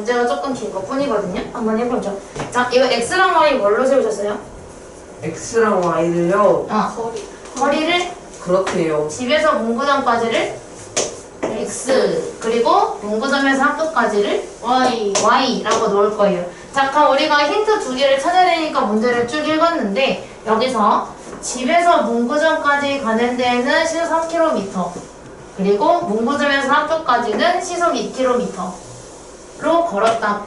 문제가 조금 긴 것 뿐이거든요. 한번 해보죠. 자, 이거 x랑 y 뭘로 세우셨어요? X랑 Y를요. 거리를 그렇대요. 집에서 문구점까지를 x, 그리고 문구점에서 학교까지를 y라고 놓을 거예요. 자, 그럼 우리가 힌트 두 개를 찾아야 되니까 문제를 쭉 읽었는데, 여기서 집에서 문구점까지 가는 데에는 시속 3km, 그리고 문구점에서 학교까지는 시속 2km로 걸었다가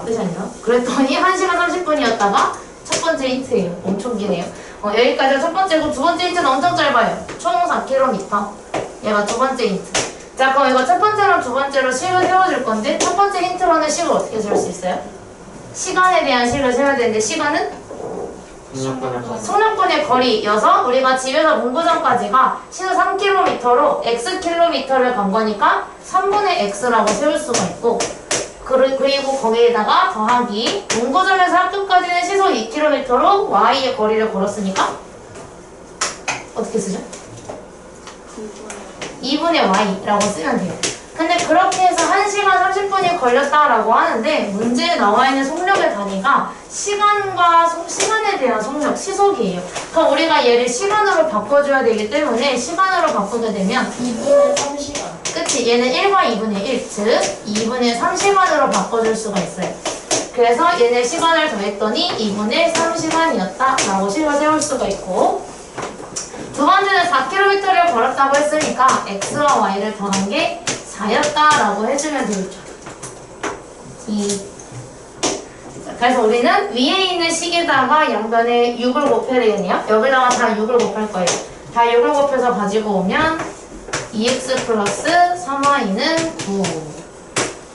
뜻이 아니라, 그랬더니 1시간 30분이었다가 첫 번째 힌트예요. 엄청 기네요. 여기까지가 첫 번째고, 두 번째 힌트는 엄청 짧아요. 총 4km. 얘가 두 번째 힌트. 자, 그럼 이거 첫 번째랑 두 번째로 식을 세워줄 건데, 첫 번째 힌트로는 식을 어떻게 세울 수 있어요? 시간에 대한 식을 세워야 되는데, 시간은 속력분의 거리여서 우리가 집에서 문구점까지가 시속 3km로 xkm를 간 거니까 3분의 x라고 세울 수가 있고, 그리고 거기에다가 더하기 문구점에서 학교까지는 시속 2km로 y의 거리를 걸었으니까 어떻게 쓰죠? 2분의 y라고 쓰면 돼요. 근데 그렇게 해서 1시간 30분이 걸렸다라고 하는데, 문제에 나와 있는 속력의 단위가 시간에 대한 속력, 시속이에요. 그럼 우리가 얘를 시간으로 바꿔줘야 되기 때문에 시간으로 바꾸게 되면 2분의 3시간. 그치? 얘는 1과 2분의 1, 즉 2분의 3시간으로 바꿔줄 수가 있어요. 그래서 얘네 시간을 더했더니 2분의 3시간이었다 라고 식을 세울 수가 있고, 두 번째는 4km를 걸었다고 했으니까 x와 y를 더한 게 4였다라고 해주면 되겠죠. 그래서 우리는 위에 있는 식에다가 양변에 6을 곱해야 되겠네요. 여기다가 다 6을 곱할 거예요. 다 6을 곱해서 가지고 오면 2x 플러스 3y는 9.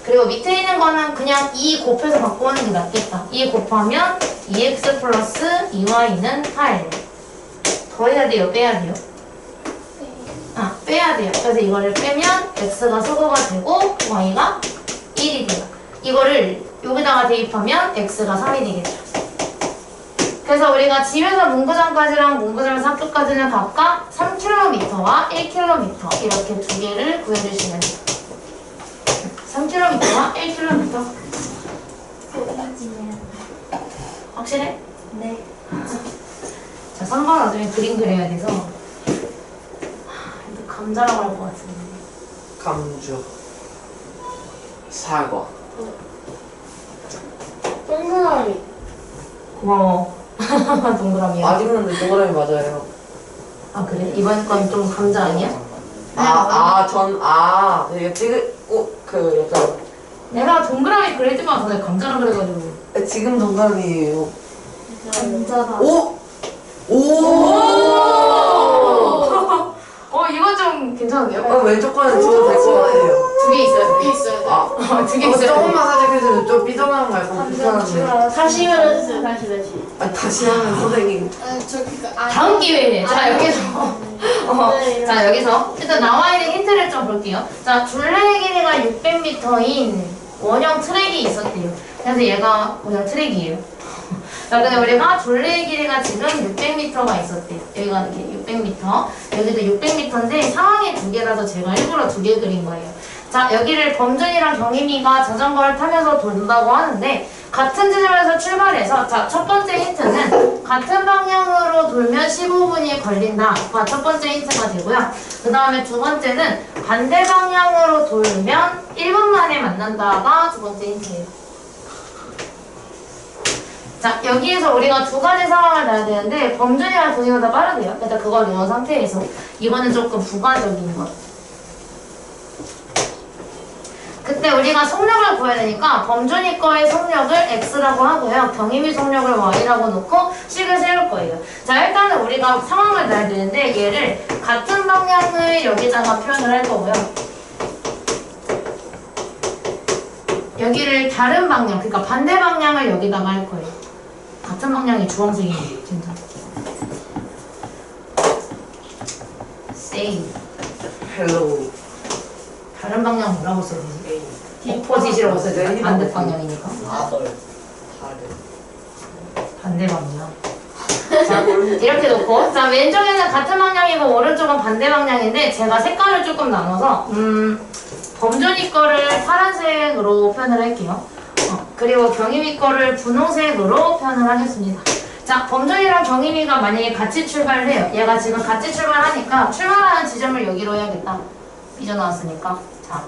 그리고 밑에 있는 거는 그냥 2 곱해서 바꾸는 게 낫겠다. 2 곱하면 2x 플러스 2y는 8. 더해야 돼요? 빼야 돼요? 빼야 돼요. 그래서 이거를 빼면 x가 수고가 되고 y가 1이 돼요. 이거를 여기다가 대입하면 x가 3이 되겠죠. 그래서 우리가 집에서 문구점까지랑 문구점에서 학교까지는 각각 3km와 1km 이렇게 두 개를 구해주시면 돼요. 3km와 1km. 확실해? 네. 자, 선거 나중에 그림 그려야 돼서 감자라고 할 것 같은데. 감주. 사과. 동그라미. 고마워. 동그라미야. 아직 근데 동그라미 맞아요. 아, 그래? 이번 건 좀 감자 아니야? 이거 약간. 내가 동그라미 그리지만 전에 감자라 그래가지고. 지금 동그라미예요. 감자다. 오! 이거 좀 괜찮은데요? 왼쪽 거는 지워도 될 것 같아요. 두 개 있어요. 여기 있어요. 두 개 있어요. 조금만 살짝 해주세요. 좀 삐져나온 거 알고 불편한데. 다시 해주세요. 다시. 다시 하면 선생님. 다음 기회에. 자, 여기서. 자, 여기서. 일단 나와 있는 힌트를 좀 볼게요. 자, 둘레의 길이가 600m인 원형 트랙이 있었대요. 그래서 얘가 원형 트랙이에요. 자, 근데 우리가 둘레의 길이가 지금 600m가 있었대요. 여기가 이렇게 600m, 여기도 600m인데 상황이 두 개라서 제가 일부러 두 개 그린 거예요. 자, 여기를 범준이랑 경임이가 자전거를 타면서 돈다고 하는데, 같은 지점에서 출발해서, 자, 첫 번째 힌트는 같은 방향으로 돌면 15분이 걸린다가 첫 번째 힌트가 되고요. 그 다음에 두 번째는 반대 방향으로 돌면 1분 만에 만난다가 두 번째 힌트예요. 자, 여기에서 우리가 두 가지 상황을 놔야 되는데, 범준이랑 동이가 다 빠르대요. 일단 그걸 넣은 상태에서. 이거는 조금 부가적인 것. 그때 우리가 속력을 구해야 되니까, 범준이 거의 속력을 x라고 하고요. 경임이 속력을 y라고 놓고 식을 세울 거예요. 자, 일단은 우리가 상황을 놔야 되는데, 얘를 같은 방향을 여기다가 표현을 할 거고요. 여기를 다른 방향, 그러니까 반대 방향을 여기다가 할 거예요. 같은 방향이 주황색이에요, 진짜. Say. Hello. 다른 방향 뭐라고 써야 되지? 오포지시라고 써야 되나? 반대 방향이니까. 반대 방향. 자, 이렇게 놓고. 자, 왼쪽에는 같은 방향이고, 오른쪽은 반대 방향인데, 제가 색깔을 조금 나눠서, 범준이 거를 파란색으로 표현을 할게요. 그리고 경임이 거를 분홍색으로 표현을 하겠습니다. 자, 범준이랑 경임이가 만약에 같이 출발을 해요. 얘가 지금 같이 출발하니까 출발하는 지점을 여기로 해야겠다. 삐져나왔으니까. 자,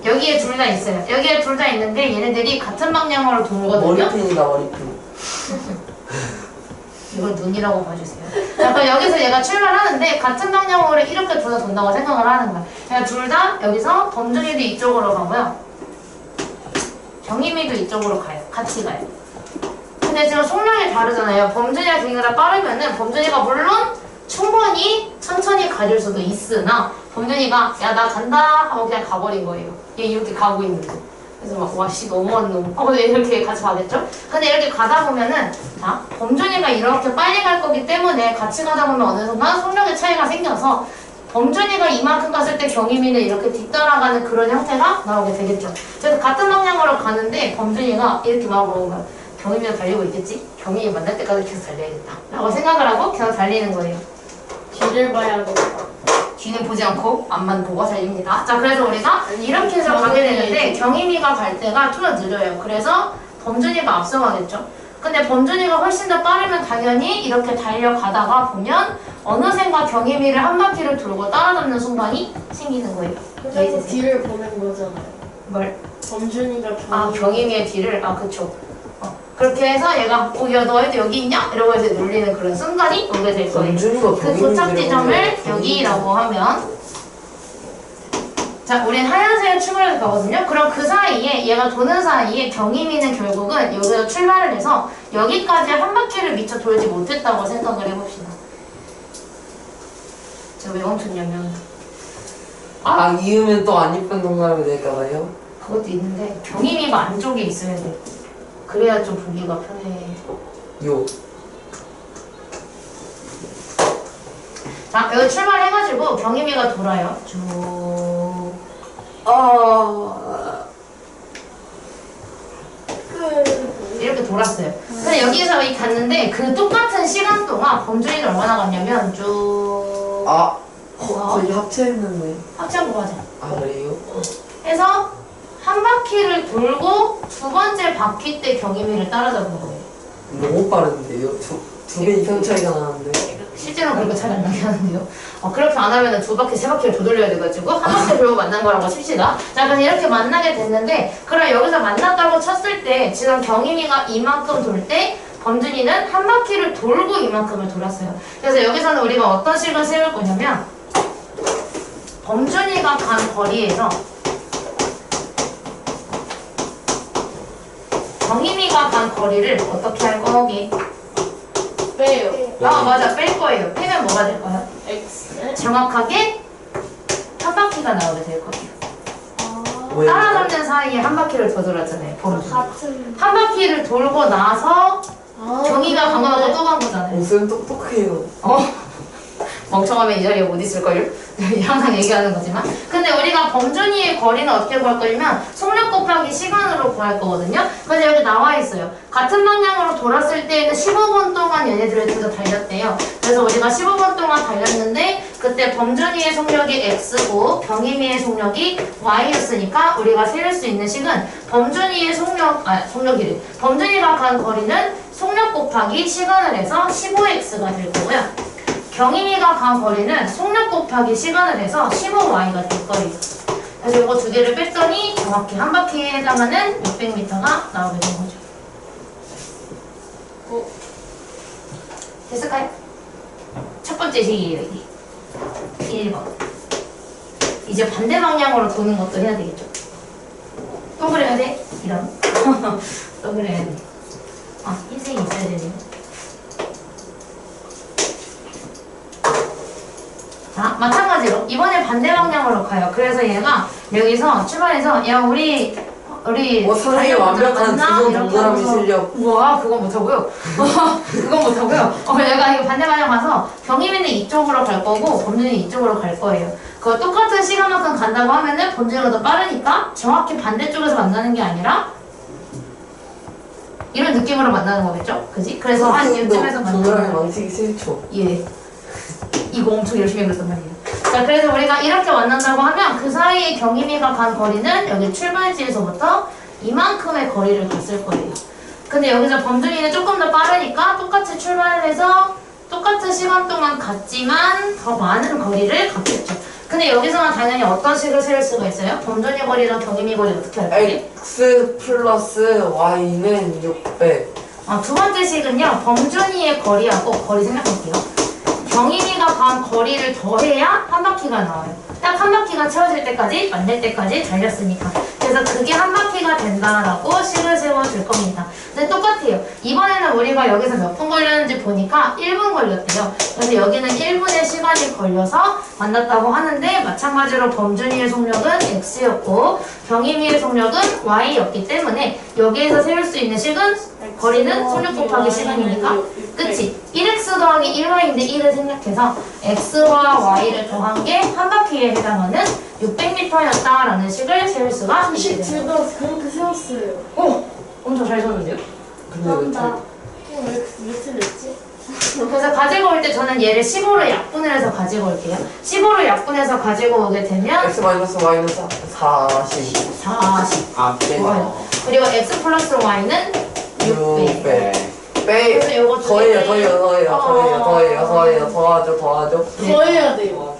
여기에 둘 다 있어요. 여기에 둘 다 있는데 얘네들이 같은 방향으로 돌거든요. 머리핀이다 머리핀. 이걸 눈이라고 봐주세요. 자, 그럼 여기서 얘가 출발하는데 같은 방향으로 이렇게 둘 다 돈다고 생각을 하는 거야. 그러니까 둘 다 여기서 범준이도 이쪽으로 가고요. 경임이도 이쪽으로 가요. 같이 가요. 근데 지금 속력이 다르잖아요. 범준이가 경임이가 빠르면은 범준이가 물론 충분히 천천히 가줄 수도 있으나 범준이가 야 나 간다 하고 그냥 가버린 거예요. 얘 이렇게 가고 있는데. 그래서 막 와씨 너무한 놈. 이렇게 같이 가겠죠? 근데 이렇게 가다 보면은 자 범준이가 이렇게 빨리 갈 거기 때문에 같이 가다 보면 어느 순간 속력의 차이가 생겨서 범준이가 이만큼 갔을 때 경임이는 이렇게 뒤따라가는 그런 형태가 나오게 되겠죠. 그래서 같은 방향으로 가는데 범준이가 이렇게 막 오는 거야. 경임이가 달리고 있겠지? 경임이 만날 때까지 계속 달려야겠다 라고 생각을 하고 계속 달리는 거예요. 뒤를 봐야겠다. 뒤는 보지 않고 앞만 보고 달립니다. 자, 그래서 우리가 이렇게 해서 가게 되는데 경임이가 갈 때가 좀 더 느려요. 그래서 범준이가 앞서가겠죠. 근데 범준이가 훨씬 더 빠르면 당연히 이렇게 달려가다가 보면 어느샌가 경임이를 한 바퀴를 돌고 따라잡는 순간이 생기는 거예요. 그래서 뒤를 보는 거잖아요. 뭘? 범준이가 아, 경임이의 뒤를? 아, 그쵸. 그렇게 해서 얘가 야 너희도 여기 있냐? 이러고 해서 놀리는 그런 순간이 오게 될 거예요. 그 도착 지점을 여기라고 하면 자, 우린 하얀색에 출발해서 가거든요. 그럼 그 사이에 얘가 도는 사이에 경임이는 결국은 여기서 출발을 해서 여기까지 한 바퀴를 미처 돌지 못했다고 생각을 해봅시다. 제가 왜 멈췄냐면 아 이으면 또 안 이쁜 동그라미 될까봐요? 그것도 있는데 경임이가 안쪽에 있어야 돼. 그래야 좀 보기가 편해. 요. 자, 여기 출발해가지고 경임이가 돌아요. 쭉. 이렇게 돌았어요. 근데 여기서 갔는데 그 똑같은 시간 동안 범준이는 얼마나 갔냐면 쭉. 아 거의 합체했는데. 합치한 거 맞아. 아 그래요? 해서 한 바퀴를 돌고 두 번째 바퀴 때 경임이를 따라잡은 거예요. 너무 빠른데요? 두 배 이상 차이가 나는데. 실제로 그렇게 차이 안 나게 하는데요. 그렇게 안 하면 두 바퀴, 세 바퀴를 되돌려야 돼가지고 한 바퀴 돌고 만난 거라고 칩시다. 자, 그래서 이렇게 만나게 됐는데 그럼 여기서 만났다고 쳤을 때 지금 경임이가 이만큼 돌 때 범준이는 한 바퀴를 돌고 이만큼을 돌았어요. 그래서 여기서는 우리가 어떤 식을 세울 거냐면 범준이가 간 거리에서 경임이가 간 거리를 어떻게 할 거기? 빼요. 아, 맞아. 뺄 거예요. 빼면 뭐가 될까요? X. 정확하게 한 바퀴가 나오게 될 거예요. 왜? 따라잡는 사이에 한 바퀴를 더 돌았잖아요. 범준. 같은. 한 바퀴를 돌고 나서 경이가 강화하고 또 간 거잖아요. 옷은 똑똑해요. 멍청하면 이 자리에 못 있을걸요? 항상 얘기하는 거지만. 근데 우리가 범준이의 거리는 어떻게 구할 거냐면 속력 곱하기 시간으로 구할 거거든요. 근데 여기 나와 있어요. 같은 방향으로 돌았을 때에는 15분 동안 얘네들을 둘 다 달렸대요. 그래서 우리가 15분 동안 달렸는데 그때 범준이의 속력이 X고 경임이의 속력이 Y였으니까 우리가 세울 수 있는 식은 범준이의 속력이래. 범준이가 간 거리는 속력 곱하기 시간을 해서 15X가 될 거고요. 경임이가 간 거리는 속력 곱하기 시간을 해서 15y가 될 거예요. 그래서 이거 두 개를 뺐더니 정확히 한 바퀴에 해당하는 600m가 나오게 된 거죠. 됐을까요? 첫 번째 식이에요, 이게. 1번. 이제 반대 방향으로 도는 것도 해야 되겠죠. 또 그래야 돼? 이런. 또 그래야 돼. 아, 흰색이 있어야 되네요. 자, 마찬가지로 이번에 반대 방향으로 가요. 그래서 얘가 여기서 출발해서 야 우리 선생님 완벽한 두번 동그라미 실력. 우와, 그건 못하고요. 그건 못하고요. 얘가 이거 반대 방향 가서 경임이는 이쪽으로 갈 거고 범준이는 이쪽으로 갈 거예요. 그 똑같은 시간만큼 간다고 하면은 범준이가 더 빠르니까 정확히 반대쪽에서 만나는 게 아니라 이런 느낌으로 만나는 거겠죠? 그지? 그래서 한 이쯤에서 만나는 동그라미 거예요. 망치기 싫죠. 예. 이거 엄청 열심히 그렸단 말이에요. 자, 그래서 우리가 이렇게 만난다고 하면 그 사이에 경희미가 간 거리는 여기 출발지에서부터 이만큼의 거리를 갔을 거예요. 근데 여기서 범준이는 조금 더 빠르니까 똑같이 출발해서 똑같은 시간 동안 갔지만 더 많은 거리를 갔겠죠. 근데 여기서는 당연히 어떤 식을 세울 수가 있어요? 범준이 거리랑 경희미 거리 어떻게 할까요? x 플러스 y는 600. 두 번째 식은요, 범준이의 거리하고 거리 생각할게요. 경희미가 간 거리를 더해야 한 바퀴가 나와요. 딱 한 바퀴가 채워질 때까지, 만날 때까지 달렸으니까. 그래서 그게 한 바퀴가 된다라고 식을 세워줄 겁니다. 근데 똑같아요. 이번에는 우리가 여기서 몇 분 걸렸는지 보니까 1분 걸렸대요. 그래서 여기는 1분의 시간이 걸려서 만났다고 하는데 마찬가지로 범준이의 속력은 x였고 경희미의 속력은 y였기 때문에 여기에서 세울 수 있는 식은 거리는 속력 곱하기 시간이니까 그치? 1x 더하기 1y인데 1을 생략해서 x와 y를 더한 게 한 바퀴에 해당하는 600m였다라는 식을 세울 수가 있게 됩니다. 둘다 그렇게 세웠어요. 오! 엄청 잘 썼는데요? 근데 왜 감사합니다. 왜 틀렸지? 그래서 가지고 올 때 저는 얘를 15로 약분을 해서 가지고 올게요. 15로 약분해서 가지고 오게 되면 x 마이너스 y는 40. 40 아, 좋아요. 그리고 x 플러스 y는 600 그래서 요거 두 더해요, 개를- 더하죠. 더 해야 돼요.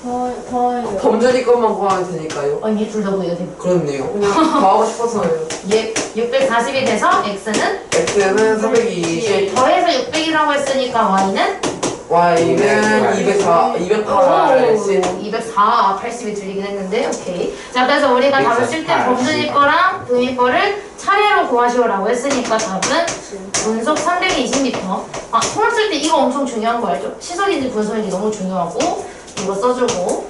더 해요. 범준이 것만 구하면 되니까요. 이게 둘 다 구해야 돼요. 그렇네요. 그냥 구하고 싶어서요. 얘 640이 돼서 x는 x는 320, 더해서 600이라고 했으니까 y는 y는 280. 204, 80이 들리긴 했는데 오케이. 자, 그래서 우리가 답을 쓸 때 248. 범준이 거랑 금이 거를 차례로 구하시오라고 했으니까 답은 분속 320m. 통을 쓸 때 이거 엄청 중요한 거 알죠? 시설인지 분속인지 너무 중요하고 이거 써주고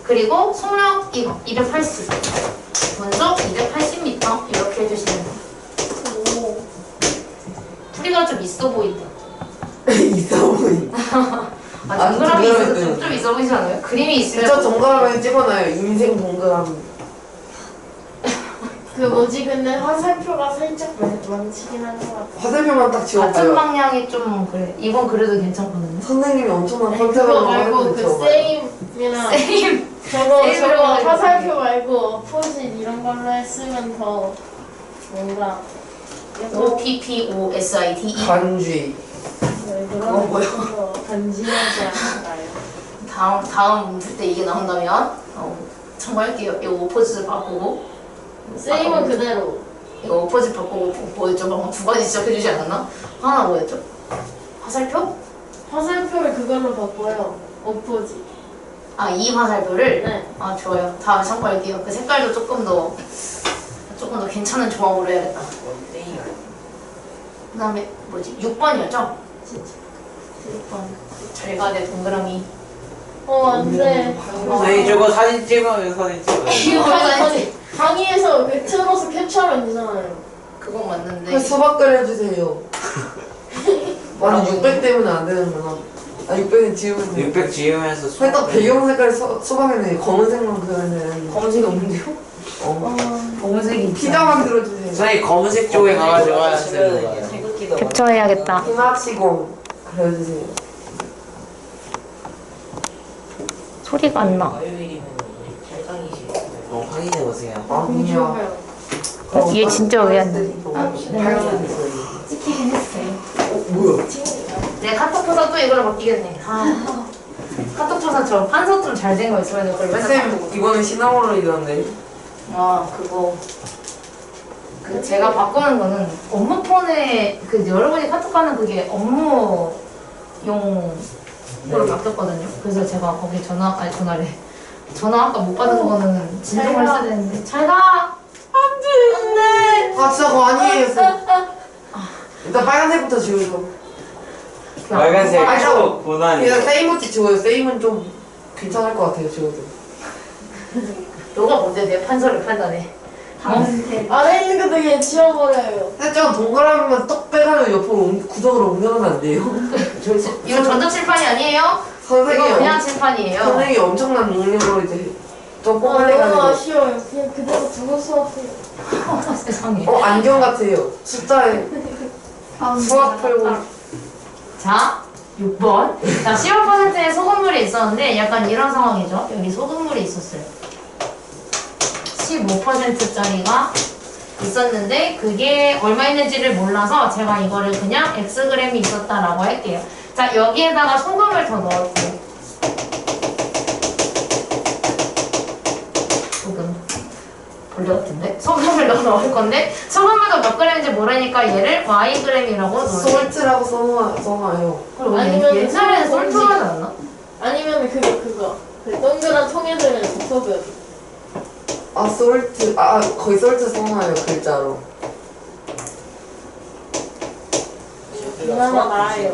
그리고 속력 이거 280 분속 280m 이렇게 해주시면 돼요. 오. 풀이가 좀 있어 보인다. 있어 보이. 동그라미 있어서 동그라미 좀 있어 보이지 않아요? 그림이 있으면 진짜 동그라미 찍어놔요. 인생 동그라미. 그 뭐지 근데 화살표가 살짝 많지긴 한 것 같아. 화살표만 딱 같은 지워봐요. 방향이 좀 그래. 이건 그래도 괜찮거든요. 선생님이 엄청난 그거 컨셉으로 말고 화살표 그 지워봐요. 세임이나 세임. 저거 세임으로 화살표 말고 포짓 이런 걸로 했으면 더 뭔가 O P P O S I T E. 간쥐. 그거 뭐야? 간지나지 않을까요? 다음 문제 때 이게 나온다면 참고할게요. 이거 오포즈 바꾸고 세임은 그대로. 이거 오포즈 바꾸고 뭐였죠? 방금 두 가지 지적해주지 않았나? 하나 뭐였죠? 화살표? 화살표를 그걸로 바꿔요. 오포지. 이 화살표를? 네. 좋아요. 다음에 참고할게요. 그 색깔도 조금 더 괜찮은 조합으로 해야겠다. 그 다음에 뭐지? 6번이었죠? 진짜. 6번. 잘 가네 동그라미. 안 돼. 선생님 저거 사진 찍어요, 사진 찍어요. 이거 가야지. 강의에서 그 틀어서 캡처하면 되잖아요. 그건 맞는데. 그 수박 그려주세요. 나는 600 때문에 안 되는구나. 600은 지우면 돼. 600 지으면서 살짝 배경 색깔 수박에는 검은색만 그려야 되는데. 검은색이 없는데요? 검은색이 피자만 들어주세요. 선생님 검은색 쪽에 가가지고 하얀색으로 캡처해야겠다. 피마치공 그려주세요. 소리가 안 나. 확인해보세요. 아니야. 얘 진짜 왜 안 되지? 팔만 있어요. 찍히긴 했어요. 뭐야? 내 카톡 표사 또 이걸로 바뀌겠네. 카톡 표사 저 판서 좀 잘 된 거 있으면 그걸 맨날 쌤 바꾸고. 이번에 시나모롤이던데. 그거. 제가 바꾸는 거는 업무 폰에 여러분이 카톡하는 그게 업무용으로 바뀌었거든요. 그래서 제가 거기 전화 아까 못 받은 거는 진정을 했어야 되는데 잘 가! 안돼! 아 진짜 그거 아니에요 쌤. 일단 빨간색부터 지우죠. 빨간색 아, 쭉 고난이. 일단 세임부터 지워요. 세임은 좀 괜찮을 것 같아요 지워도. 너가 뭔데 내 판서를 판단해. 안에 있는 거 되게 지워버려요. 살짝 동그라미만 떡 빼가지고 옆으로 구석으로 옮겨놓으면 안 돼요? 이거 전자 칠판이 아니에요? 선생님이 이거 그냥 칠판이에요. 선생님이 엄청난 능력으로 이제 좀 너무 뽑아내가지고. 아쉬워요. 그냥 그대로 두고 수업해요. 세상에. 안경 같아요. 숫자에 수학 풀고. 자, 6번. 자, 15%의 소금물이 있었는데 약간 이런 상황이죠. 여기 소금물이 있었어요. 15%짜리가 있었는데 그게 얼마 있는지를 몰라서 제가 이거를 그냥 Xg이 있었다라고 할게요. 자, 여기에다가 소금을 더 넣었고 소금 볼려 같은데? 소금을 더 넣을 건데 소금을 더 몇 g인지 모르니까 얘를 Yg이라고 넣을게요. 솔트라고 써놔요. 그럼 아니면 옛날에는 소금 솔트가 나왔나? 아니면 그거. 그 동그란 통에 들면 소금. 아 솔트 거의 솔트 써놔요 글자로. 그나마 나아요.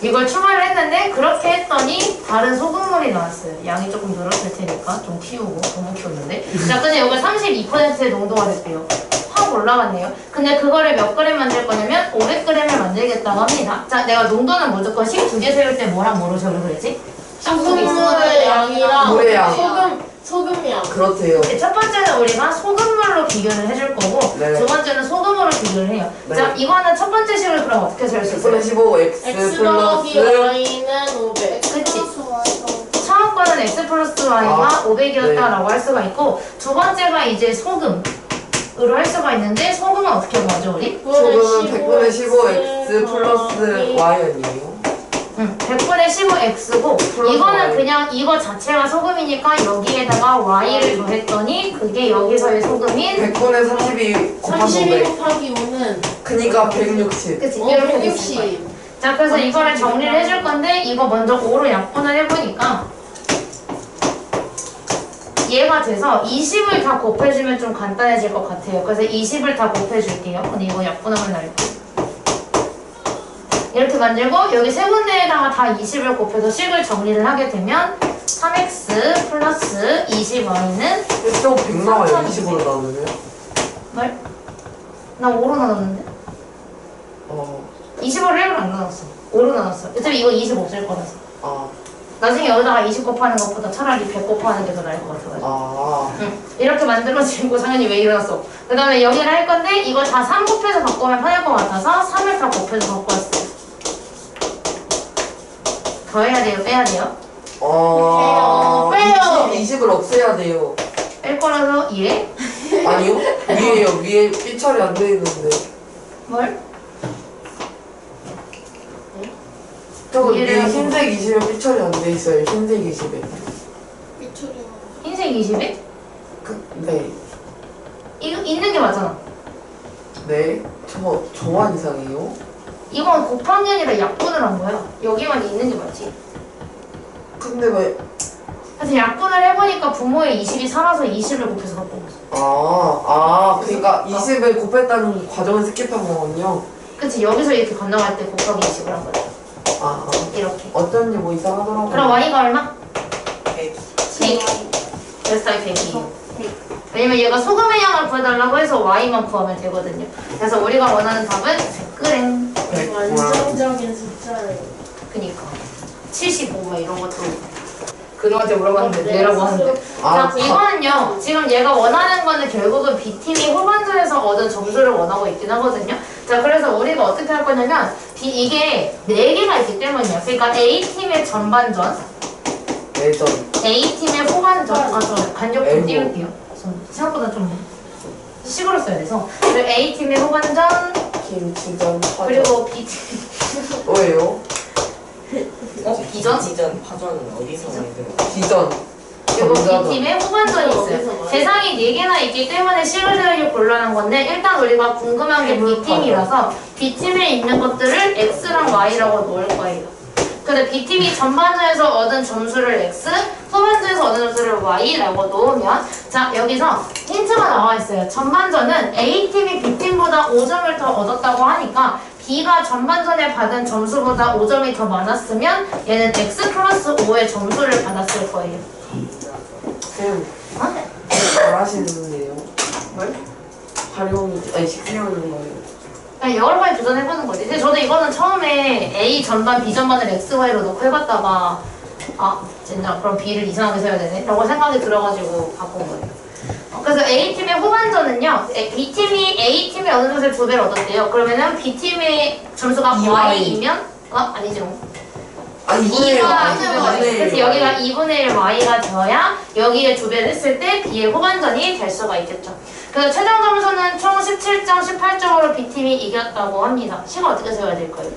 이걸 추가를 했는데 그렇게 했더니 다른 소금물이 나왔어요. 양이 조금 늘었을 테니까 좀 키우고 너무 키웠는데. 자, 근데 이걸 32%의 농도가 됐대요. 확 올라갔네요. 근데 그거를 몇 그램 만들 거냐면 500g을 만들겠다고 합니다. 자, 내가 농도는 무조건 식 두 개 세울 때 뭐랑 뭐로 적을 그랬지? 소금물의 양이랑 물의 양. 소금이야. 그렇대요. 첫 번째는 우리가 소금물로 비교를 해줄 거고 네. 두 번째는 소금으로 비교를 해요. 네. 자, 이거는 첫 번째 식을 그럼 어떻게 세울 수 있어요? 15 X X 더하기 플러스 Y는 500. 그치? 처음 거는 X 플러스 Y가 500이었다라고 네. 할 수가 있고 두 번째가 이제 소금으로 할 수가 있는데 소금은 어떻게 구하죠 우리? 소금은 100분의 15 X 플러스 Y 아니에요? 응, 100분의 15X고 플러스 이거는 Y. 그냥 이거 자체가 소금이니까 여기에다가 Y를 더했더니 그게 여기서의 소금인 100분의 32 곱한 32 500. 곱하기 5는 그니까 160. 그치? 이렇게 됐을 거예요. 160. 자, 그래서 이거를 정리를 해줄 건데 이거 먼저 5로 약분을 해보니까 얘가 돼서 20을 다 곱해주면 좀 간단해질 것 같아요. 그래서 20을 다 곱해줄게요. 근데 이거 약분하면 날고 이렇게 만들고 여기 세 군데에다가 다 20을 곱해서 식을 정리를 하게 되면 3x 플러스 20y는 또 100 나와요. 20으로 나누면. 뭘? 나 5로 나눴는데? 20으로 1을 안 나눴어. 5로 나눴어. 어차피 이거 20 없을 거라서. 나중에 여기다가 20 곱하는 것보다 차라리 100 곱하는 게 더 나을 것 같아가지고. 응. 이렇게 만들어지고 당연히 왜 일어났어? 그 다음에 여기를 할 건데 이거 다 3 곱해서 바꾸면 편할 것 같아서 3을 다 곱해서 바꾸었어요. 더 해야 돼요? 빼야 돼요? 빼요. 20을 없애야 돼요. 뺄 거라서 예? 아니요? 위에요. 위에 삐처리 안 돼 있는데. 뭘? 저거 위에 위에를 흰색 20에 삐처리 안 돼 있어요. 흰색 20에. 흰색 20에? 네. 이거 있는 게 맞잖아. 네. 저만 이상해요? 이건 곱한 게 아니라 약분을 한 거야. 여기만 있는 게 맞지. 근데 왜? 그래서 약분을 해보니까 부모의 20이 살아서 20을 곱해서 갖고 왔어. 그러니까 20을 곱했다는 과정을 스킵한 거군요. 그치, 여기서 이렇게 건너갈 때 곱하기 20을 한 거야. 이렇게. 어쩐지 뭐 이상하더라고요. 그럼 y가 얼마? 100. 100. SI 100이에요. 왜냐면 얘가 소금의 양을 구해달라고 해서 y만 구하면 되거든요. 그래서 우리가 원하는 답은 100g. 완성적인 숫자예요. 그니까 75막 이런 것도 그놈한테 물어봤는데 내라고 하는데. 아, 자, 이거는요 지금 얘가 원하는 거는 결국은 B팀이 후반전에서 얻은 점수를 원하고 있긴 하거든요. 자, 그래서 우리가 어떻게 할 거냐면 이게 4개가 있기 때문이에요. 그러니까 A팀의 전반전, 예전. A팀의 후반전. 저 간격 좀 에이구. 띄울게요. 생각보다 좀 식으로 써야 돼서. 그리고 A팀의 후반전, 김치전 파전. 그리고 B팀 왜요? 비전? 지전 파전은 어디서 만들어? 비전. 그리고 전자전. B팀에 후반전이 있어요. 대상이 4개나 있기 때문에 식을 세우기 곤란한 건데 일단 우리가 궁금한 게 B팀이라서 B팀에 있는 것들을 X랑 Y라고 놓을 거예요. 근데 B팀이 전반전에서 얻은 점수를 X, 후반전에서 얻은 점수를 Y라고 놓으면 자, 여기서 힌트가 나와 있어요. 전반전은 A팀이 B팀보다 5점을 더 얻었다고 하니까 B가 전반전에 받은 점수보다 5점이 더 많았으면 얘는 X 플러스 5의 점수를 받았을 거예요. 쌤, 어? 잘하시는데요. 뭘? 식세우는 거예요. 그냥 여러 번 도전해보는 거지. 근데 저도 이거는 처음에 A 전반, B 전반을 X, Y로 놓고 해봤다가 진짜 그럼 B를 이상하게 세워야 되네? 라고 생각이 들어가지고 바꾼 거예요. 그래서 A팀의 후반전은요, B팀이 A팀의 어느 점수를 2배를 얻었대요. 그러면은 B팀의 점수가 Y이면 아니죠. 아니 2분의 1 2가 그래서 여기가 2분의 1 y가 되어야 여기에 두 배를 했을 때 b의 후반전이 될 수가 있겠죠. 그 최종 점수는 총 17점, 18점으로 B팀이 이겼다고 합니다. 식을 어떻게 세워야 될까요?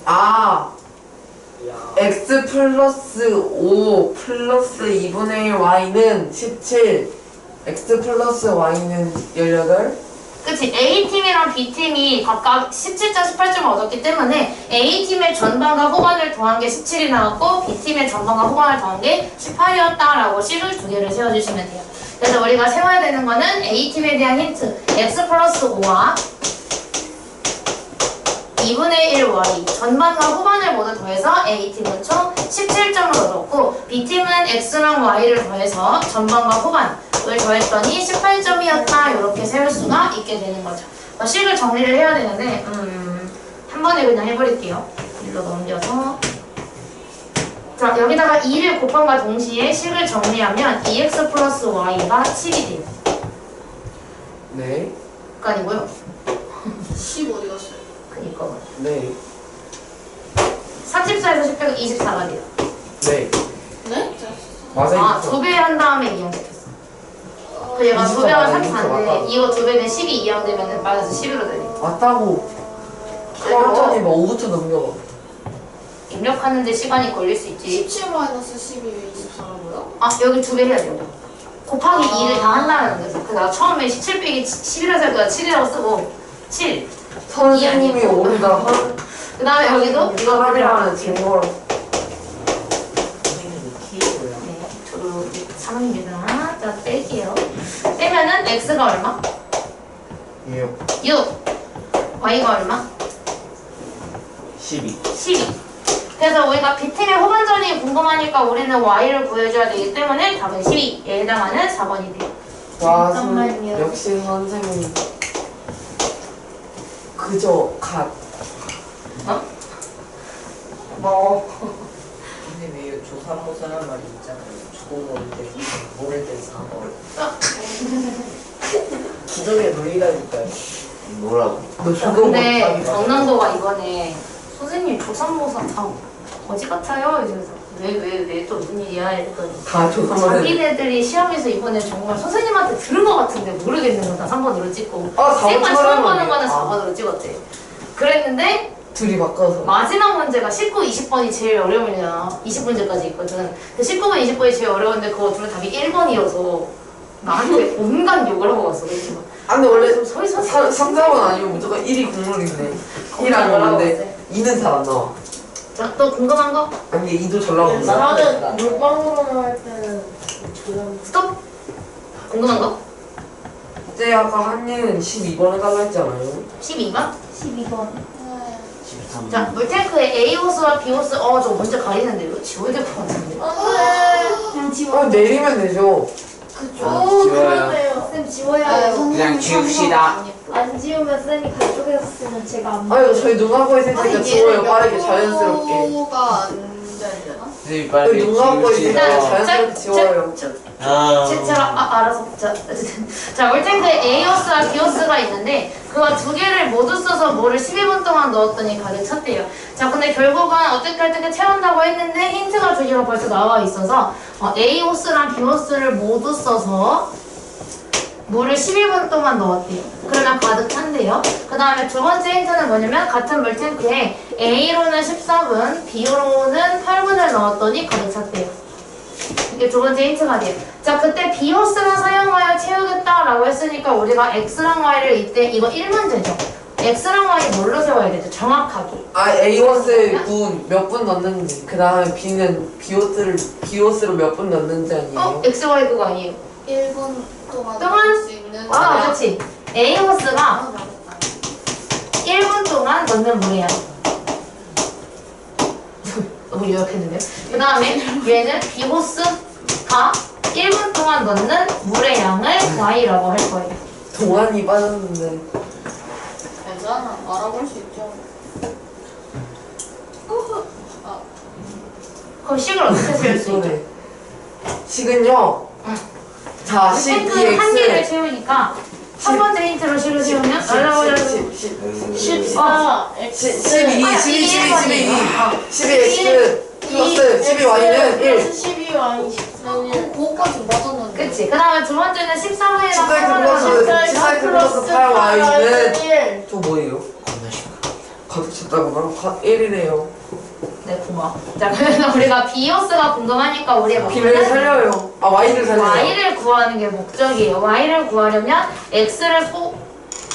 아 야. x 플러스 5 플러스 2분의 1 y는 17 x 플러스 y는 18 그치. A팀이랑 B팀이 각각 17점, 18점을 얻었기 때문에 A팀의 전반과 후반을 더한 게 17이 나왔고 B팀의 전반과 후반을 더한 게 18이었다라고 식을 두 개를 세워주시면 돼요. 그래서 우리가 세워야 되는 거는 A팀에 대한 힌트 x 플러스 5와 2분의 1 y 전반과 후반을 모두 더해서 A팀은 총 17점을 얻었고 B팀은 x랑 y를 더해서 전반과 후반을 더했더니 18점이었다 이렇게 세울 수가 있게 되는 거죠. 식을 정리를 해야 되는데 한 번에 그냥 해버릴게요. 일로 넘겨서 자 여기다가 2를 곱함과 동시에 식을 정리하면 2x 플러스 y가 7이 돼요. 네. 그 아니고요. 10 어디 갔어요? 그니까 네. 34에서 10 빼고 24가 돼요. 네. 네? 맞아요. 아, 2배 한 다음에 이항시켰어. 그 얘가 2배가 34인데 이거 2배는 12 이항되면 마이너스 11로 되네. 맞다고. 천천히 뭐 5부터 넘겨봐. 입력하는데 시간이 걸릴 수 있지. 17 마이너스 12왜 24라고요? 아, 여기 2배 해야 돼요. 곱하기 2를 다 한다는 거죠. 그래서 나 처음에 17 빼기 11이라서 할 거야. 7이라고 쓰고 7. 선생님이 오르다 그 다음에 여기도 이거 하라는 그대로 증거로. 선생님이 키고요. 네, 저도 3입니다. 자, 뺄게요. 빼면은 x가 얼마? 6. 6. y가 얼마? 12. 12. 그래서 우리가 B팀의 후반전이 궁금하니까 우리는 y를 구해줘야 되기 때문에 답은 12에 해당하는 4번이 돼요. 와, 잠깐만요. 역시 선생님. 그저 갓. 어? 뭐 근데 왜 조삼모사라는 말이 있잖아요. 주고 모를 때 2, 모를 때 4번. 기적의 논리라니까요. 뭐라고? 너 저거 근데 못하게 정남도가 이번에 선생님 조삼모사 다 거지 같아요. 이러면서 왜 또 무슨 일이야 이랬더니 다 조사만 해. 자기네들이 시험에서 이번에 정말 선생님한테 들은 것 같은데 모르겠는 거다 3번으로 찍고 아, 4번 쌤만 처음 보는 처음이네. 거는 아. 4번으로 찍었대. 그랬는데 둘이 바꿔서. 마지막 문제가 19, 20번이 제일 어려운 문제야. 20문제까지 있거든. 근데 19번, 20번이 제일 어려운데 그거 둘 답이 1번이어서 나한테 온갖 욕을 하고 갔어. 그래서 막 아, 근데 원래 좀 소리 3, 4번 아니면 무조건 1이 국룰인데 1 아니는데 2는 잘 안 나와. 자, 또 궁금한 거? 아니 2도 잘 나오는데. 나는 물방울로 할 때는 조연 스톱! 궁금한 거? 그때 아까 한예는 12번 해달라 했잖아요. 12번? 12번. 13. 자, 물탱크에 A호스와 B호스 저 문제 가리는데 이거 지워야 될 것 같은데. 안돼. 그냥 지워. 아, 내리면 되죠. 그죠. 아, 오, 지워요. 그러네요. 쌤 지워야 해요. 그냥 지웁시다. 안 지우면 쌤이 그쪽에서 쓰면 제가 안 아유, 저희 눈 감고 있을 테니까 지워요. 빠르게 자연스럽게. 가 앉아있려나? 선생님 빨리 눈 감고 있을 지웁시다. 때 자연스럽게 지워요. 아. 제가 알아서 자 물탱크에 A호스와 B호스가 있는데 그거 두 개를 모두 써서 물을 12분 동안 넣었더니 가득 찼대요. 자 근데 결국은 어떻게 채운다고 했는데 힌트가 두 개가 벌써 나와 있어서 A호스랑 B호스를 모두 써서 물을 12분 동안 넣었대요. 그러면 가득 찬대요. 그 다음에 두 번째 힌트는 뭐냐면 같은 물탱크에 A로는 14분, B로는 8분을 넣었더니 가득 찼대요. 이게 두 번째 힌트가 돼요. 자, 그때 B호스만 사용하여 채우겠다라고 했으니까 우리가 X랑 Y를 이때 이거 1문제죠. X랑 Y 뭘로 세워야 되죠? 정확하게. 아, A호스에 몇 분 넣는지, 그 다음에 B는 B호스로 몇 분 넣는지 아니에요? X, Y 그거 아니에요. 1분 동안 동안? 넣을 수 있는 그렇지. A호스가 나겠다. 1분 동안 넣는 물이야. 너무 요약했는데요? 그 다음에 얘는 B호스가 1분 동안 넣는 물의 양을 Y라고 할 거예요. 동안이 빠졌는데. 괜찮아. 알아볼 수 있죠. 그럼 식을 어떻게 세울 수 있죠? 식은요. 자, 탱크 한 개를 채우니까 한 번째 힌트로 식을 세우면 날라오려 14 x 12x 플러스 12y는 1 12y는 1 그거까지 맞았는데. 그치. 그 다음에 두 번째는 13회랑 14x 플러스 8y는 1 저 뭐예요? 겁나 쉽다. 가득 쳤다고 1이네요. 네, 고마워. 자, 그래서 우리가 비오스가 궁금하니까 우리의 B를 목표는 살려요. 아 Y를 살려요. y를 구하는 게 목적이에요. y를 구하려면 x를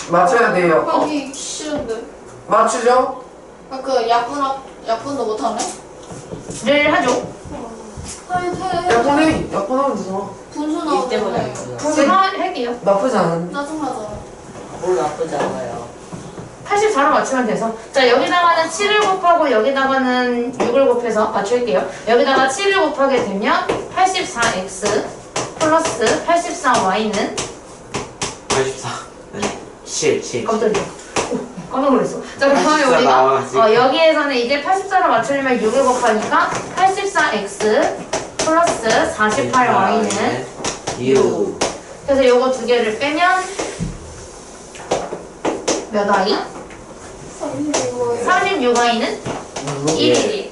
맞춰야 돼요. 하기 싫은데. 맞추죠? 그 약분도 못하네? 를 하죠. 약분하면 되잖아. 분수 일 때문에 나오잖아요. 아프구나. 제가 할게요. 나쁘지 않은데. 짜증나잖아. 뭘 나쁘지 않아요. 84로 맞추면 돼서. 자, 여기다가는 7을 곱하고 여기다가는 6을 곱해서 맞출게요. 여기다가 7을 곱하게 되면 84x 플러스 84y는 84. 네. 7. 깜짝이야. 깜짝 놀랐어. 자, 그러면 84 우리가 나와야지. 여기에서는 이제 84로 맞추려면 6을 곱하니까 84x 플러스 48y는 6. 그래서 요거 두 개를 빼면 몇 y? 36y는 1이지.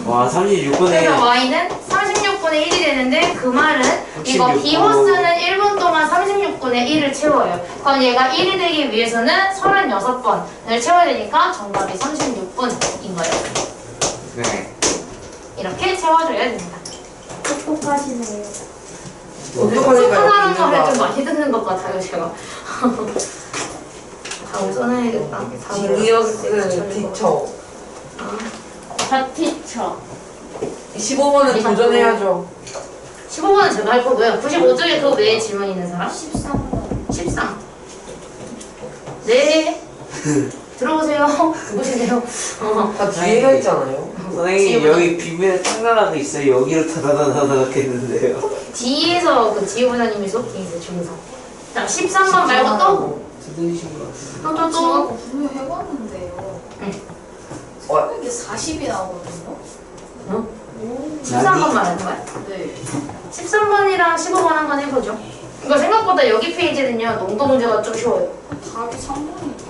와, 36분의 그래서 y는 36분의 1이 되는데 그 말은 이거 66. 비호스는 1분 동안 36분의 1을 채워요. 그럼 얘가 1이 되기 위해서는 36번을 채워야 되니까 정답이 36분인 거예요. 네. 이렇게 채워줘야 됩니다. 똑똑하시네요. 똑똑하다는 말을 좀 많이 듣는 것 같아요, 제가. 다음 써놔야겠다. 지니어스 티처. 바티처 15번은 도전해야죠. 15번은 제가 할 거고요. 95쪽에 그 외에 질문 있는 사람? 13번. 13. 네. 들어오세요. 누구신데요? 다 뒤에 가 있잖아요. 선생님, 여기 빗면에 탕나라가 있어요. 여기로 타다다다다 했는데요. 뒤에서 그 지휘부장님이 속해 있어요, 중에서. 자, 13번 말고 또? 들으신 것 같아요. 제가 분명 해봤는데요. 이게 40이 나오거든요. 13번 말하는 거야? 네. 13번이랑 15번 한번 해보죠. 이거 생각보다 여기 페이지는요, 농도 문제가 좀 쉬워요. 답이 3번이죠.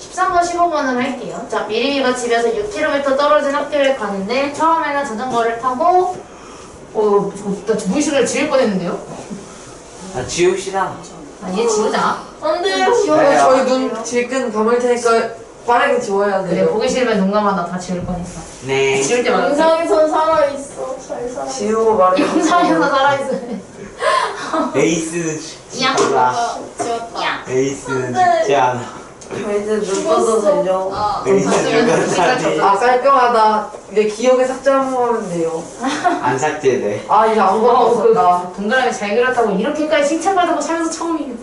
13번, 15번을 할게요. 자, 미리미가 집에서 6km 떨어진 학교에 가는데 처음에는 자전거를 타고 나 무의식을 지을 뻔했는데요? 아, 지웁시다. 아, 얘 지우자. 안 돼요. 저희 눈 질끈 감을 테니까 빠르게 지워야 그래, 돼요. 보기 싫으면 눈 감아. 다 지울 뻔했어. 네. 지울 때마다. 영상에선 살아있어. 잘 살아있어. 지우고 말해. 영상에서 살아있어. 에이스는 야. 죽지마. 지웠다. 야. 에이스는 죽지 않아. 이제 눈 떠서 들려. 아, 에이스는 죽었다니. 아 깔끔하다. 이제 기억에 삭제하면 돼요. 안 삭제돼. 아 이제 아무것도 없었다. 동그라미 잘 그렸다고 이렇게까지 칭찬받은 거 살면서 처음이에요.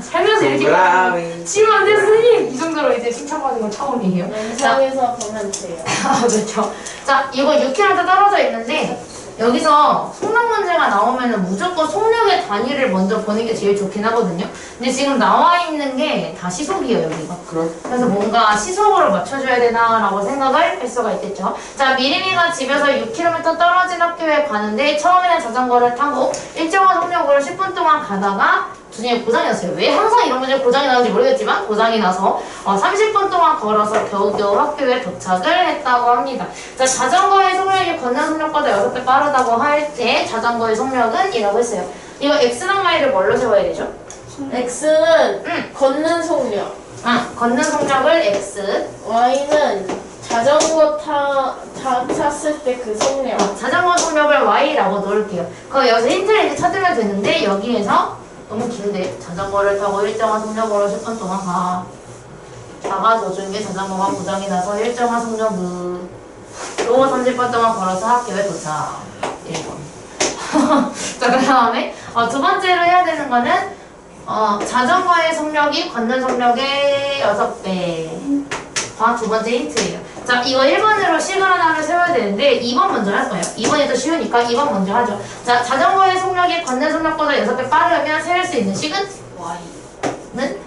살면서 이렇게 동그라미. 지우면 안 돼요, 선생님. 이 정도로 이제 칭찬받은 건 처음이에요. 영상에서 보면 돼요. 아, 그렇죠. 자, 이거 6km 떨어져 있는데 여기서 속력 문제가 나오면 무조건 속력의 단위를 먼저 보는 게 제일 좋긴 하거든요. 근데 지금 나와 있는 게 다 시속이에요, 여기가. 그래서 뭔가 시속으로 맞춰줘야 되나라고 생각을 할 수가 있겠죠. 자, 미리미가 집에서 6km 떨어진 학교에 가는데 처음에는 자전거를 타고 일정한 속력으로 10분 동안 가다가 중에 고장이 났어요. 왜 항상 이런 문제 고장이 나는지 모르겠지만 고장이 나서 30분 동안 걸어서 겨우겨우 학교에 도착을 했다고 합니다. 자, 자전거의 속력이 걷는 속력보다 6배 빠르다고 할 때 자전거의 속력은 이라고 했어요. 이거 x랑 y를 뭘로 세워야 되죠? X는 걷는 속력, 걷는 속력을 x, Y는 자전거 탔을 때 그 속력. 자전거 속력을 y라고 놓을게요. 그럼 여기서 힌트를 이제 찾으면 되는데 여기에서 너무 긴데 자전거를 타고 일정한 속력으로 10분 동안 가다가 도중에 자전거가 고장이 나서 일정한 속력으로 30분 동안 걸어서 학교에 도착. 1번. 자, 그 다음에 두 번째로 해야 되는 거는 자전거의 속력이 걷는 속력의 6배가 두 번째 힌트예요. 자, 이거 1번으로 식을 하나를 세워야 되는데 2번 먼저 할 거예요. 2번이 더 쉬우니까 2번 먼저 하죠. 자, 자전거의 속력이 걷는 속력보다 6배 빠르면 세울 수 있는 식은? Y. 는?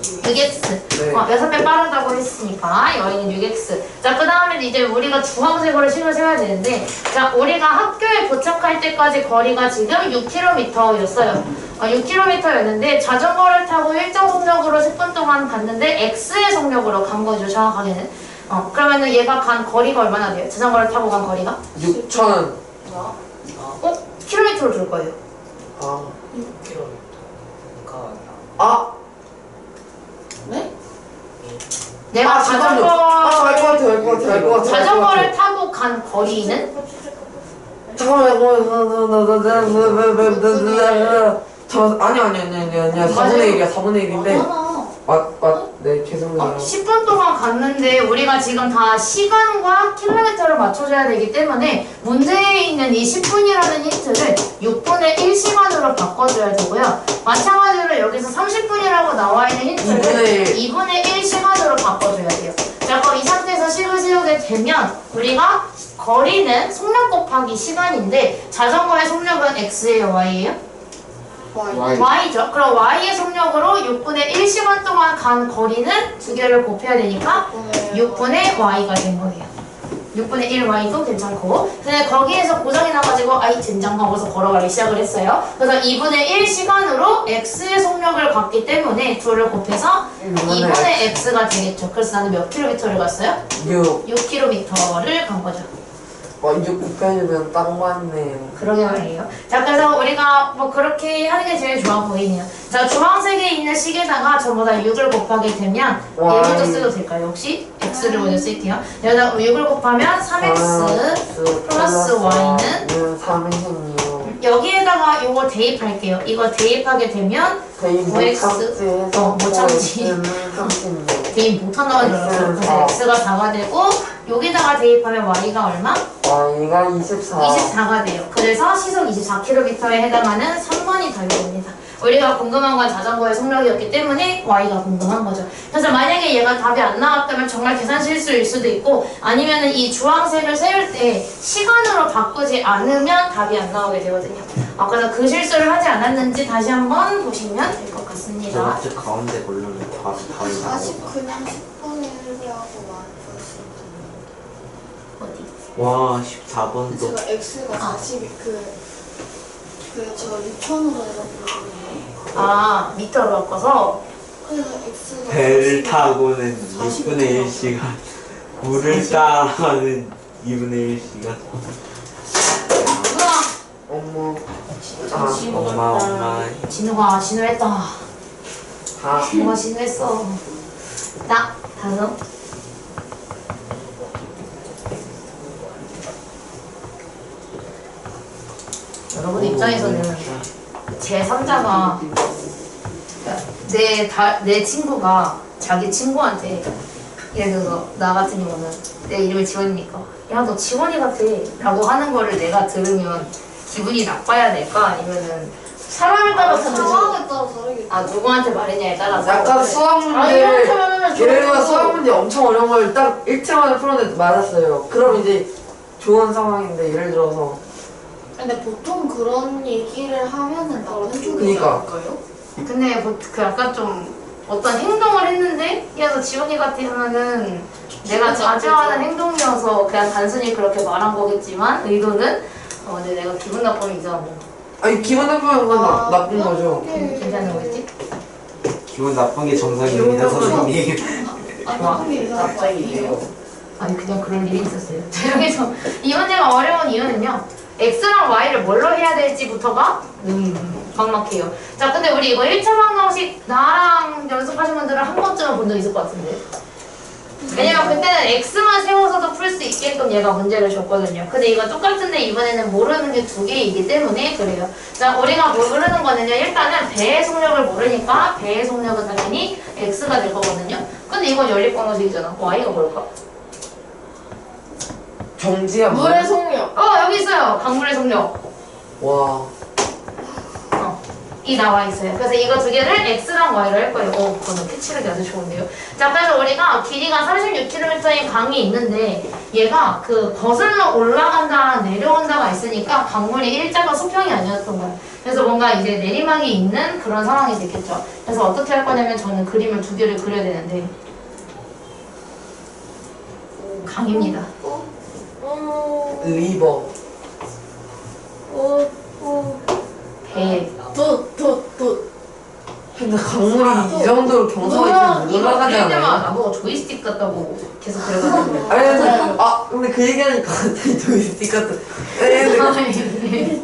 6x. 네. 6배 빠르다고 했으니까 여기는 6x. 자, 그 다음에 이제 우리가 주황색으로 식을 세워야 되는데, 자, 우리가 학교에 도착할 때까지 거리가 지금 6km였어요. 6km였는데 자전거를 타고 일정 속력으로 10분 동안 갔는데 x의 속력으로 간 거죠, 정확하게는. 그러면은 얘가 간 거리가 얼마나 돼요? 자전거를 타고 간 거리가? 6,000. 킬로미터로 줄 거예요. 아. 6km. 아. 네? 내가 잠깐만요. 알 것 같아, 알 것 같아, 알 것 같아. 자전거를 타고 간 거리는? 잠깐만, 아니야. 4분의 1이야, 4분의 1인데. 네, 죄송해요. 10분 동안 갔는데 우리가 지금 다 시간과 킬로미터를 맞춰줘야 되기 때문에 문제에 있는 이 10분이라는 힌트를 6분의 1시간으로 바꿔줘야 되고요. 마찬가지로 여기서 30분이라고 나와 있는 힌트를 2분의 1시간으로 바꿔줘야 돼요. 자, 그럼 이 상태에서 식을 세우게 되면 우리가 거리는 속력 곱하기 시간인데 자전거의 속력은 x예요, y예요? y죠. 그럼 y의 속력으로 6분의 1시간 동안 간 거리는 두 개를 곱해야 되니까 6분의 y가 된 거예요. 6분의 1y도 괜찮고. 근데 거기에서 고장이 나가지고 아이 젠장 하고서 걸어가기 시작을 했어요. 그래서 2분의 1시간으로 x의 속력을 갔기 때문에 둘을 곱해서 2분의 x가 되겠죠. 그래서 나는 몇 킬로미터를 갔어요? 6km를 간 거죠. 6 곱해주면 딱 맞네요. 그러게 말이에요. 자, 그래서 우리가 뭐 그렇게 하는 게 제일 좋아 보이네요. 자, 주황색에 있는 식에다가 전부 다 6을 곱하게 되면 얘 먼저 써도 될까요? 혹시? x를 먼저 쓸게요. 여기다 6을 곱하면 3x 플러스 y는 3이군요. 여기에다가 이거 대입할게요. 이거 대입하게 되면 대입 5x 못 참지. 대입 못한다고 들었어. 그래서 x가 4가 되고 여기다가 대입하면 y가 얼마? y가 24. 24가 돼요. 그래서 시속 24km에 해당하는 3번이 답입니다. 우리가 궁금한 건 자전거의 속력이었기 때문에 y가 궁금한 거죠. 그래서 만약에 얘가 답이 안 나왔다면 정말 계산 실수일 수도 있고 아니면은 이 주황색을 세울 때 시간으로 바꾸지 않으면 답이 안 나오게 되거든요. 그래서 그 실수를 하지 않았는지 다시 한번 보시면 될 것 같습니다. 저 가운데 고르면 답이 나오고 40 그냥 10분의 1하고 어디? 와 14번도 제가 x가 40이 저 6천으로 해가지고 미터로 바꿔서 그래서 x가 배를 타고는 6분의 1시간 물을 따라가는 2분의 1시간 어머. 엄마 진우가 진우했다. 다. 진우가 진우했어. 나 다섯. 여러분 입장에서는 제 3자가 내 친구가 자기 친구한테 예를 들어서 나 같은 경우는 내 이름이 지원이니까 야 너 지원이 같아 라고 하는 거를 내가 들으면 기분이 나빠야 될까? 아니면은 사람에 따라서 상황에 따라 다르겠죠. 누구한테 말했냐에 따라서 약간 수학 문제를 예를 들어 좋은 수학 문제 엄청 어려운 걸 딱 일주일 만에 풀었는데 맞았어요. 그럼 이제 좋은 상황인데 예를 들어서 근데 보통 그런 얘기를 하면은 나쁜 쪽이지 그니까. 않을까요? 근데 그 약간 좀 어떤 행동을 했는데 얘도 지원이 같아 하면은 내가 자주 하는 행동이어서 그냥 단순히 그렇게 말한 거겠지만 의도는 근데 내가 기분 나쁘면 이상한 거 아니 기분 나쁘면 그건 나쁜 거죠. 괜찮은 거겠지? 기분 나쁜 게 정상입니다 선생님 나쁜 게 이상한 거 아니에요? 아니 그냥 그럴 일이 있었어요. 자, 여기서 이 문제가 어려운 이유는요. x랑 y를 뭘로 해야 될지부터가 막막해요. 자, 근데 우리 이거 1차 방정식 나랑 연습하신 분들은 한 번쯤은 본 적 있을 것 같은데. 왜냐면 그때는 x만 세워서도 풀 수 있게끔 얘가 문제를 줬거든요. 근데 이거 똑같은데 이번에는 모르는 게 두 개이기 때문에 그래요. 자, 우리가 모르는 거는요. 일단은 배의 속력을 모르니까 배의 속력은 당연히 x가 될 거거든요. 근데 이건 연립 방정식이잖아. y가 뭘까? 정지야 물의 속력. 여기 있어요. 강물의 속력. 와. 이 나와 있어요. 그래서 이거 두 개를 x랑 y로 할 거예요. 그거는 캐치력이 아주 좋은데요. 자, 그래서 우리가 길이가 36km인 강이 있는데 얘가 그 거슬러 올라간다, 내려온다가 있으니까 강물이 일자가 수평이 아니었던 거야. 그래서 뭔가 이제 내리막이 있는 그런 상황이 되겠죠. 그래서 어떻게 할 거냐면 저는 그림을 두 개를 그려야 되는데 강입니다. 의버. 배. 근데 강물이 이 정도로 경사가 있으면 못 올라가지 그릴 때만 않아요? 나보고 조이스틱 같다고 계속 그래가지고. 근데 그 얘기하니까 조이스틱 같은. 근데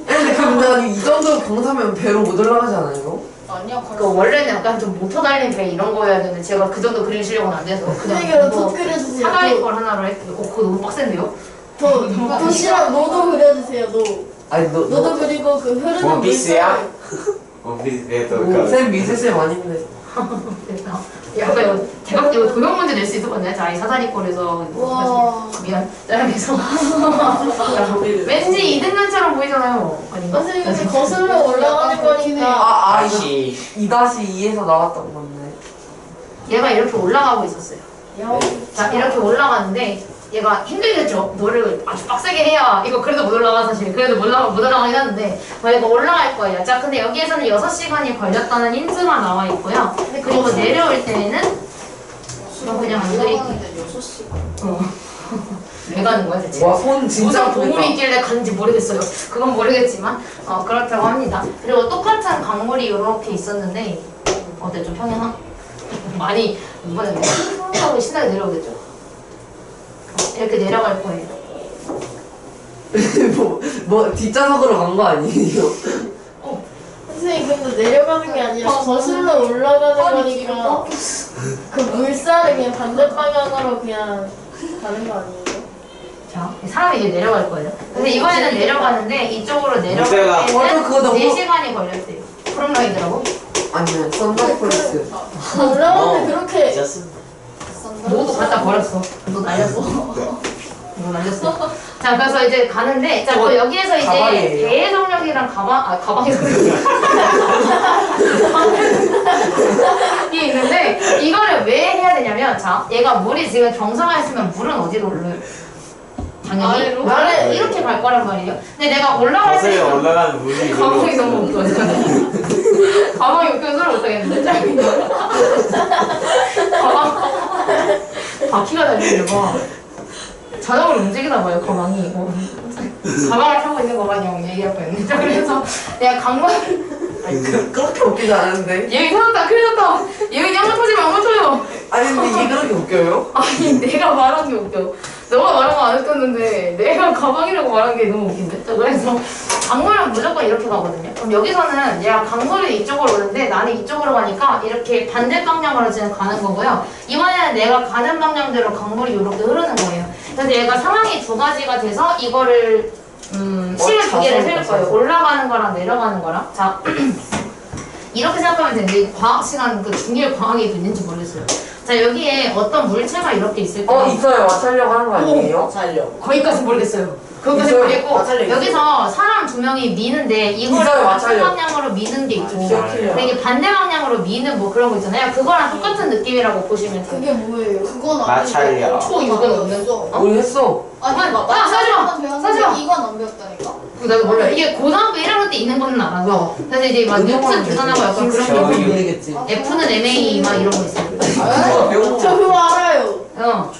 이 정도로 경사면 배로 못 올라가지 않아요? 아니야 그 원래는 약간 좀 모터 달린 배 이런 거여야 되는데 제가 그 정도 그릴 실력은 안 돼서 그냥 더 그려주세요. 사다리 걸 하나로 했고 그거 너무 빡센데요? 더 싫어. 노도 그려주세요. 노. 아니 노도 그리고 그 흐르는 원피스야? 물살. 원피스에 또 쌤 미세쌤 아닌데. 됐다. 약간 이거 대각 이거 도형 문제 낼 수 있을 것 같네. 자, 이 사다리 꼴에서 와. 미안. 자, 여기서 왠지 2등변처럼 보이잖아요. 아닌가? 선생님 근데 거슬러 올라가는 거니까. 다시 2-2에서 나왔던 건데. 얘가 이렇게 올라가고 있었어요. 자, 이렇게 올라가는데 얘가 힘들겠죠? 노력을 아주 빡세게 해야 이거 그래도 못 올라가 사실. 그래도 못 올라가긴 하는데 얘가 올라갈 거예요. 자, 근데 여기에서는 6시간이 걸렸다는 힌트가 나와 있고요. 그리고 내려올 때에는 이건 그냥 안 그릴게요. 6시간. 왜 가는 거야 대체? 와, 손 진짜 무슨 보물이 아프겠다. 있길래 가는지 모르겠어요. 그건 모르겠지만 그렇다고 합니다. 그리고 똑같은 강물이 이렇게 있었는데 어때 좀 평행하? 많이 이번에 신나게 내려오겠죠? 이렇게 내려갈 거예요. 뭐 뒷좌석으로 간 거 아니에요? 선생님 근데 내려가는 게 아니라 거슬러 올라가는 거니까 그 물살을 그냥 반대 방향으로 그냥 가는 거 아니에요? 자, 사람이 이제 내려갈 거예요. 근데 이번에는 내려가는데 이쪽으로 내려갈 문제가- 그거 때는 너무- 4시간이 걸렸대요. 프롬 라이드라고? 아니면 썬더폴리스. 올라오는데 그렇게 미쳤습니다. 너도 갖다 버렸어. 너 날렸어. 너 날렸어. 자, 그래서 이제 가는데, 자, 뭐 여기에서 이제 가방이에요? 배의 정력이랑 가방이 이게 있는데, 이거를 왜 해야 되냐면, 자, 얘가 물이 지금 경사가 있으면 물은 어디로 올라요? 당연히 아래로? 아래 이렇게 갈 거란 말이에요. 근데 내가 올라갈 거슬러 때 올라가는 물이 가방이 너무 웃겨. 가방이 웃겨서 소리 못하겠는데. 가방 바퀴가 달리는 거 자동으로 움직이나 봐요 가방이. 가방을 타고 있는 거 마냥 얘기할 뻔했네. 자, 그래서 내가 강물 아니 그렇게 웃기지 않은데. 얘기 터졌다 큰일 났다. 얘기 한번 터지면 안 터져. 아니 근데 이게 그렇게 웃겨요? 아니 내가 말한 게 웃겨. 너가 말한 거 안 웃겼는데 내가 가방이라고 말한 게 너무 웃긴데. 자, 그래서 강물은 무조건 이렇게 가거든요. 그럼 여기서는 얘가 강물이 이쪽으로 오는데 나는 이쪽으로 가니까 이렇게 반대 방향으로 지금 가는 거고요. 이번에는 내가 가는 방향대로 강물이 이렇게 흐르는 거예요. 그래서 얘가 상황이 두 가지가 돼서 이거를 식을 두 개를 세울 거예요. 올라가는 거랑 내려가는 거랑. 자, 이렇게 생각하면 되는데 과학 시간 그 중1 과학이 있는지 모르겠어요. 자, 여기에 어떤 물체가 이렇게 있을 때 있어요. 맞추려고 하는 거 아니에요? 살려. 거기까지 모르겠어요. 거기까지 있어요. 모르겠고 맞아요. 여기서 사람 두 명이 미는데 이거를 있어요. 같은 맞아요. 방향으로 미는 게 있고 기억해요. 근데 이게 반대 방향으로 미는 뭐 그런 거 있잖아요. 그거랑 똑같은 느낌이라고 보시면 돼요. 그게 뭐예요? 그건 마찰력. 초 이건 없는 거. 우리 했어. 아니 그만, 나 싸지 마. 싸지 마. 이건 안 배웠다니까. 나도 몰라요. 이게 고등학교 1학년 때 있는 거는 알아서 그래서 이제 막 뉴튼 계산하고 약간 그런 저기 거 모르겠지. F는 MA 막 이런 거 있어요. 저 그거 알아요.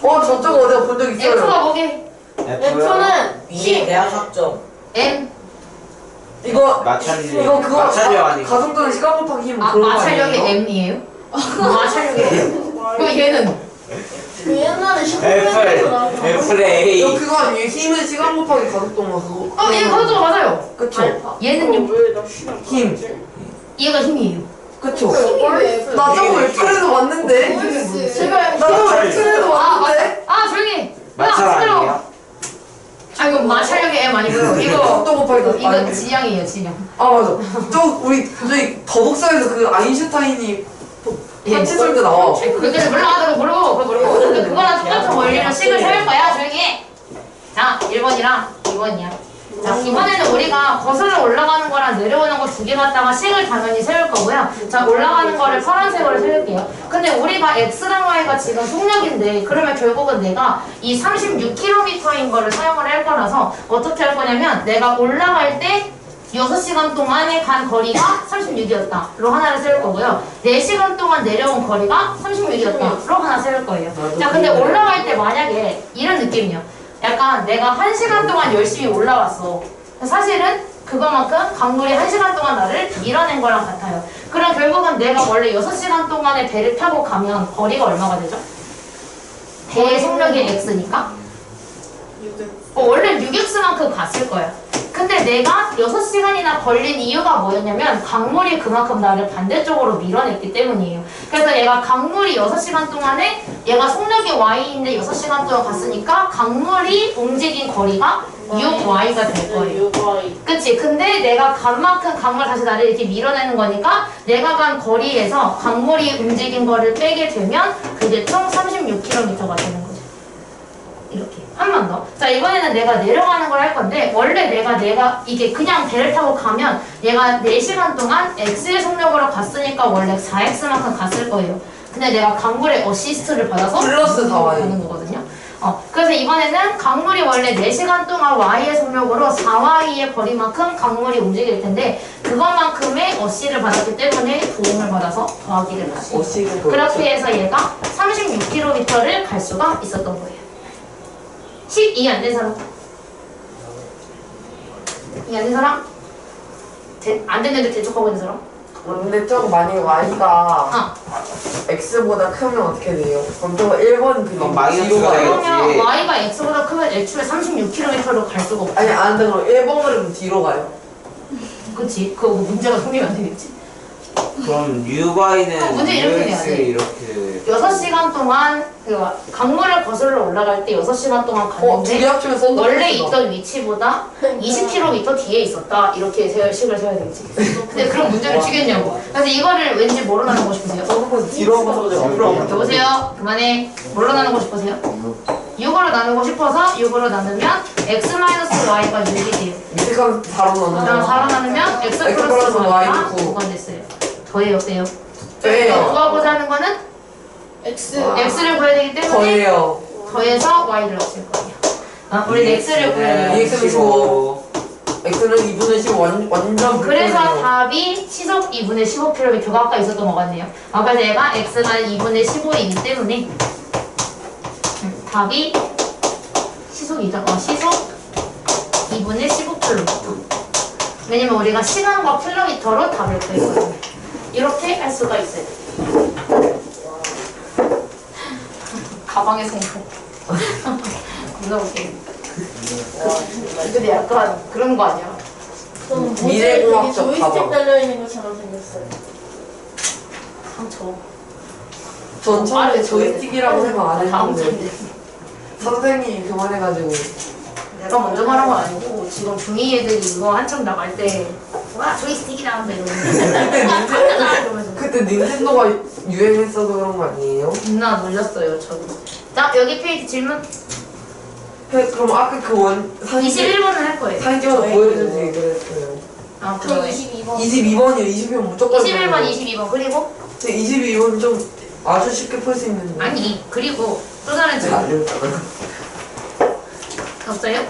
저쪽 어디가 본 적 있어요. F가 뭐게? F는 위에 대학 학점. M? 이거 마찰력. 이거 그거 마찰력 아니고. 가속도는 시간 곱하기 힘 아, 그런 거 마찰력이 아니에요? M이에요? 마찰력이 M. 그럼 얘는? 그 옛날에 F 슈퍼맨에서 나왔던 F의 A. 이거 그거 아니에요? 힘은 시간 곱하기 가속도만 그거. 얘 그것도 맞아요. 그쵸? 얘는요? 힘. 얘가 힘이에요. 그쵸? 왜? 나 저거 웹툰에서 왔는데. 제가 나 저거 웹툰에서 왔는데. 조용히 해. 마찰 아니에요? 아, 이거 마찰력의 M 아니고요. 이거 가속도 곱하기 가속도. 이거 아니, 지향이에요, 지향. 아 맞아. 저희 더북사에서 그 아인슈타인이 파치설 때 나와. 그때는 몰라, 그거 모르고. 근데 그거랑 똑같은 원리로 식을 세울 거야, 조용히 해. 자, 1번이랑 2번이야. 자, 이번에는 우리가 거슬러 올라가는 거랑 내려오는 거 두 개 갖다가 식을 당연히 세울 거고요. 자, 올라가는 거를 파란색으로 세울게요. 근데 우리가 X랑 Y가 지금 속력인데 그러면 결국은 내가 이 36km인 거를 사용을 할 거라서 어떻게 할 거냐면 내가 올라갈 때 6시간 동안에 간 거리가 36이었다로 하나를 세울 거고요. 4시간 동안 내려온 거리가 36이었다로 하나 세울 거예요. 자, 근데 올라갈 때 만약에 이런 느낌이요. 약간 내가 1시간 동안 열심히 올라왔어. 사실은 그거만큼 강물이 1시간 동안 나를 밀어낸 거랑 같아요. 그럼 결국은 내가 원래 6시간 동안에 배를 타고 가면 거리가 얼마가 되죠? 배의 속력이 x니까 원래 6x만큼 갔을 거야. 근데 내가 6시간이나 걸린 이유가 뭐였냐면 강물이 그만큼 나를 반대쪽으로 밀어냈기 때문이에요. 그래서 얘가 강물이 6시간 동안에 얘가 속력이 y인데 6시간 동안 갔으니까 강물이 움직인 거리가 6y가 될 거예요. 6y. 그치? 근데 내가 간 만큼 강물 다시 나를 이렇게 밀어내는 거니까 내가 간 거리에서 강물이 움직인 거를 빼게 되면 그게 총 36km가 되는 거죠. 이렇게. 한 번 더. 자, 이번에는 내가 내려가는 걸 할 건데 원래 내가 이게 그냥 배를 타고 가면 얘가 4시간 동안 x의 속력으로 갔으니까 원래 4x만큼 갔을 거예요. 근데 내가 강물의 어시스트를 받아서 플러스 4y. 가는 거거든요. 그래서 이번에는 강물이 원래 4시간 동안 y의 속력으로 4y의 거리만큼 강물이 움직일 텐데 그것만큼의 어시를 받았기 때문에 도움을 받아서 더하기를 하시고 그렇게 해서 얘가 36km를 갈 수가 있었던 거예요. 12 안 된 사람? 2 안 된 사람? 안 됐는데 대척하고 있는 사람? 근데 좀 만약에 y가 x보다 크면 어떻게 돼요? 그럼 좀 1번 그냥 마이너스가 뒤로 가요. 그러면 예. y가 x보다 크면 애초에 36km로 갈 수가 없어. 아니 안 돼. 그럼 1번 그리면 뒤로 가요. 그치? 그거 문제가 성립이 안 되겠지? 그럼 UY는 문제 이렇게 돼야 돼. 이렇게 6시간 동안 그 강물을 거슬러 올라갈 때 6시간 동안 둘이 갔는데 합치면 썬더 원래 있던 위치보다 20km 뒤에 있었다 이렇게 식을 세워야 되겠지. 근데 그런 문제를 주겠냐고. 그래서 이거를 왠지 뭐로 나누고 싶으세요? 썬더에서 뒤로 가서 앞으로 가면 여보세요? 그만해. 뭘로 나누고 싶으세요? 6으로 나누고 싶어서 6으로 나누면 x-y가 6이 돼요. 밑에가 4로 그다음 나누면 4로 나누면 x X 플러스 플러스 y가 Y는 9. 9가 됐어요. 더해요, 빼요? 빼요. 구하고자 하는 거는 x. x를 구해야 되기 때문에 더해요. 더해서 y를 넣을 거예요. 우리 x를 구해야 돼요. EX는 15. x는 2분의 10 완전 그래서 불편해요. 답이 시속 2분의 15km가 아까 있었던 것 같네요. 그래서 얘가 x가 2분의 15이기 때문에 답이 시속이죠. 시속 2분의 15km. 왜냐면 우리가 시간과 킬로미터로 답을 구했거든요. 이렇게 할 수가 있어요. 가방에 생각. 무서울게. 근데 약간 그런 거 아니야? 좀 미래공학적 조이스틱 가방. 달려있는 것처럼 생겼어요. 상처. 전 처음에 조이스틱이라고 생각 안 다음 했는데 주인데. 선생님이 그만해가지고 내가 먼저 말한 건 아니고 지금 중2 애들이 이거 한참 나갈 때 와 조이스틱이라 한다 이러면서 그때 닌텐도가 유행했어서 그런 거 아니에요? 겁나 놀렸어요 저도. 자 여기 페이지 질문 그럼 아까 그 사진 21번을 할 거예요. 사진 찍어서 보여주지 그랬어요. 아 저 그래. 22번. 22번이요. 22번 무조건 21번 22번 그리고 22번 좀 아주 쉽게 풀 수 있는 아니 그리고 또 다른 질문 알려줬잖아. 없어요?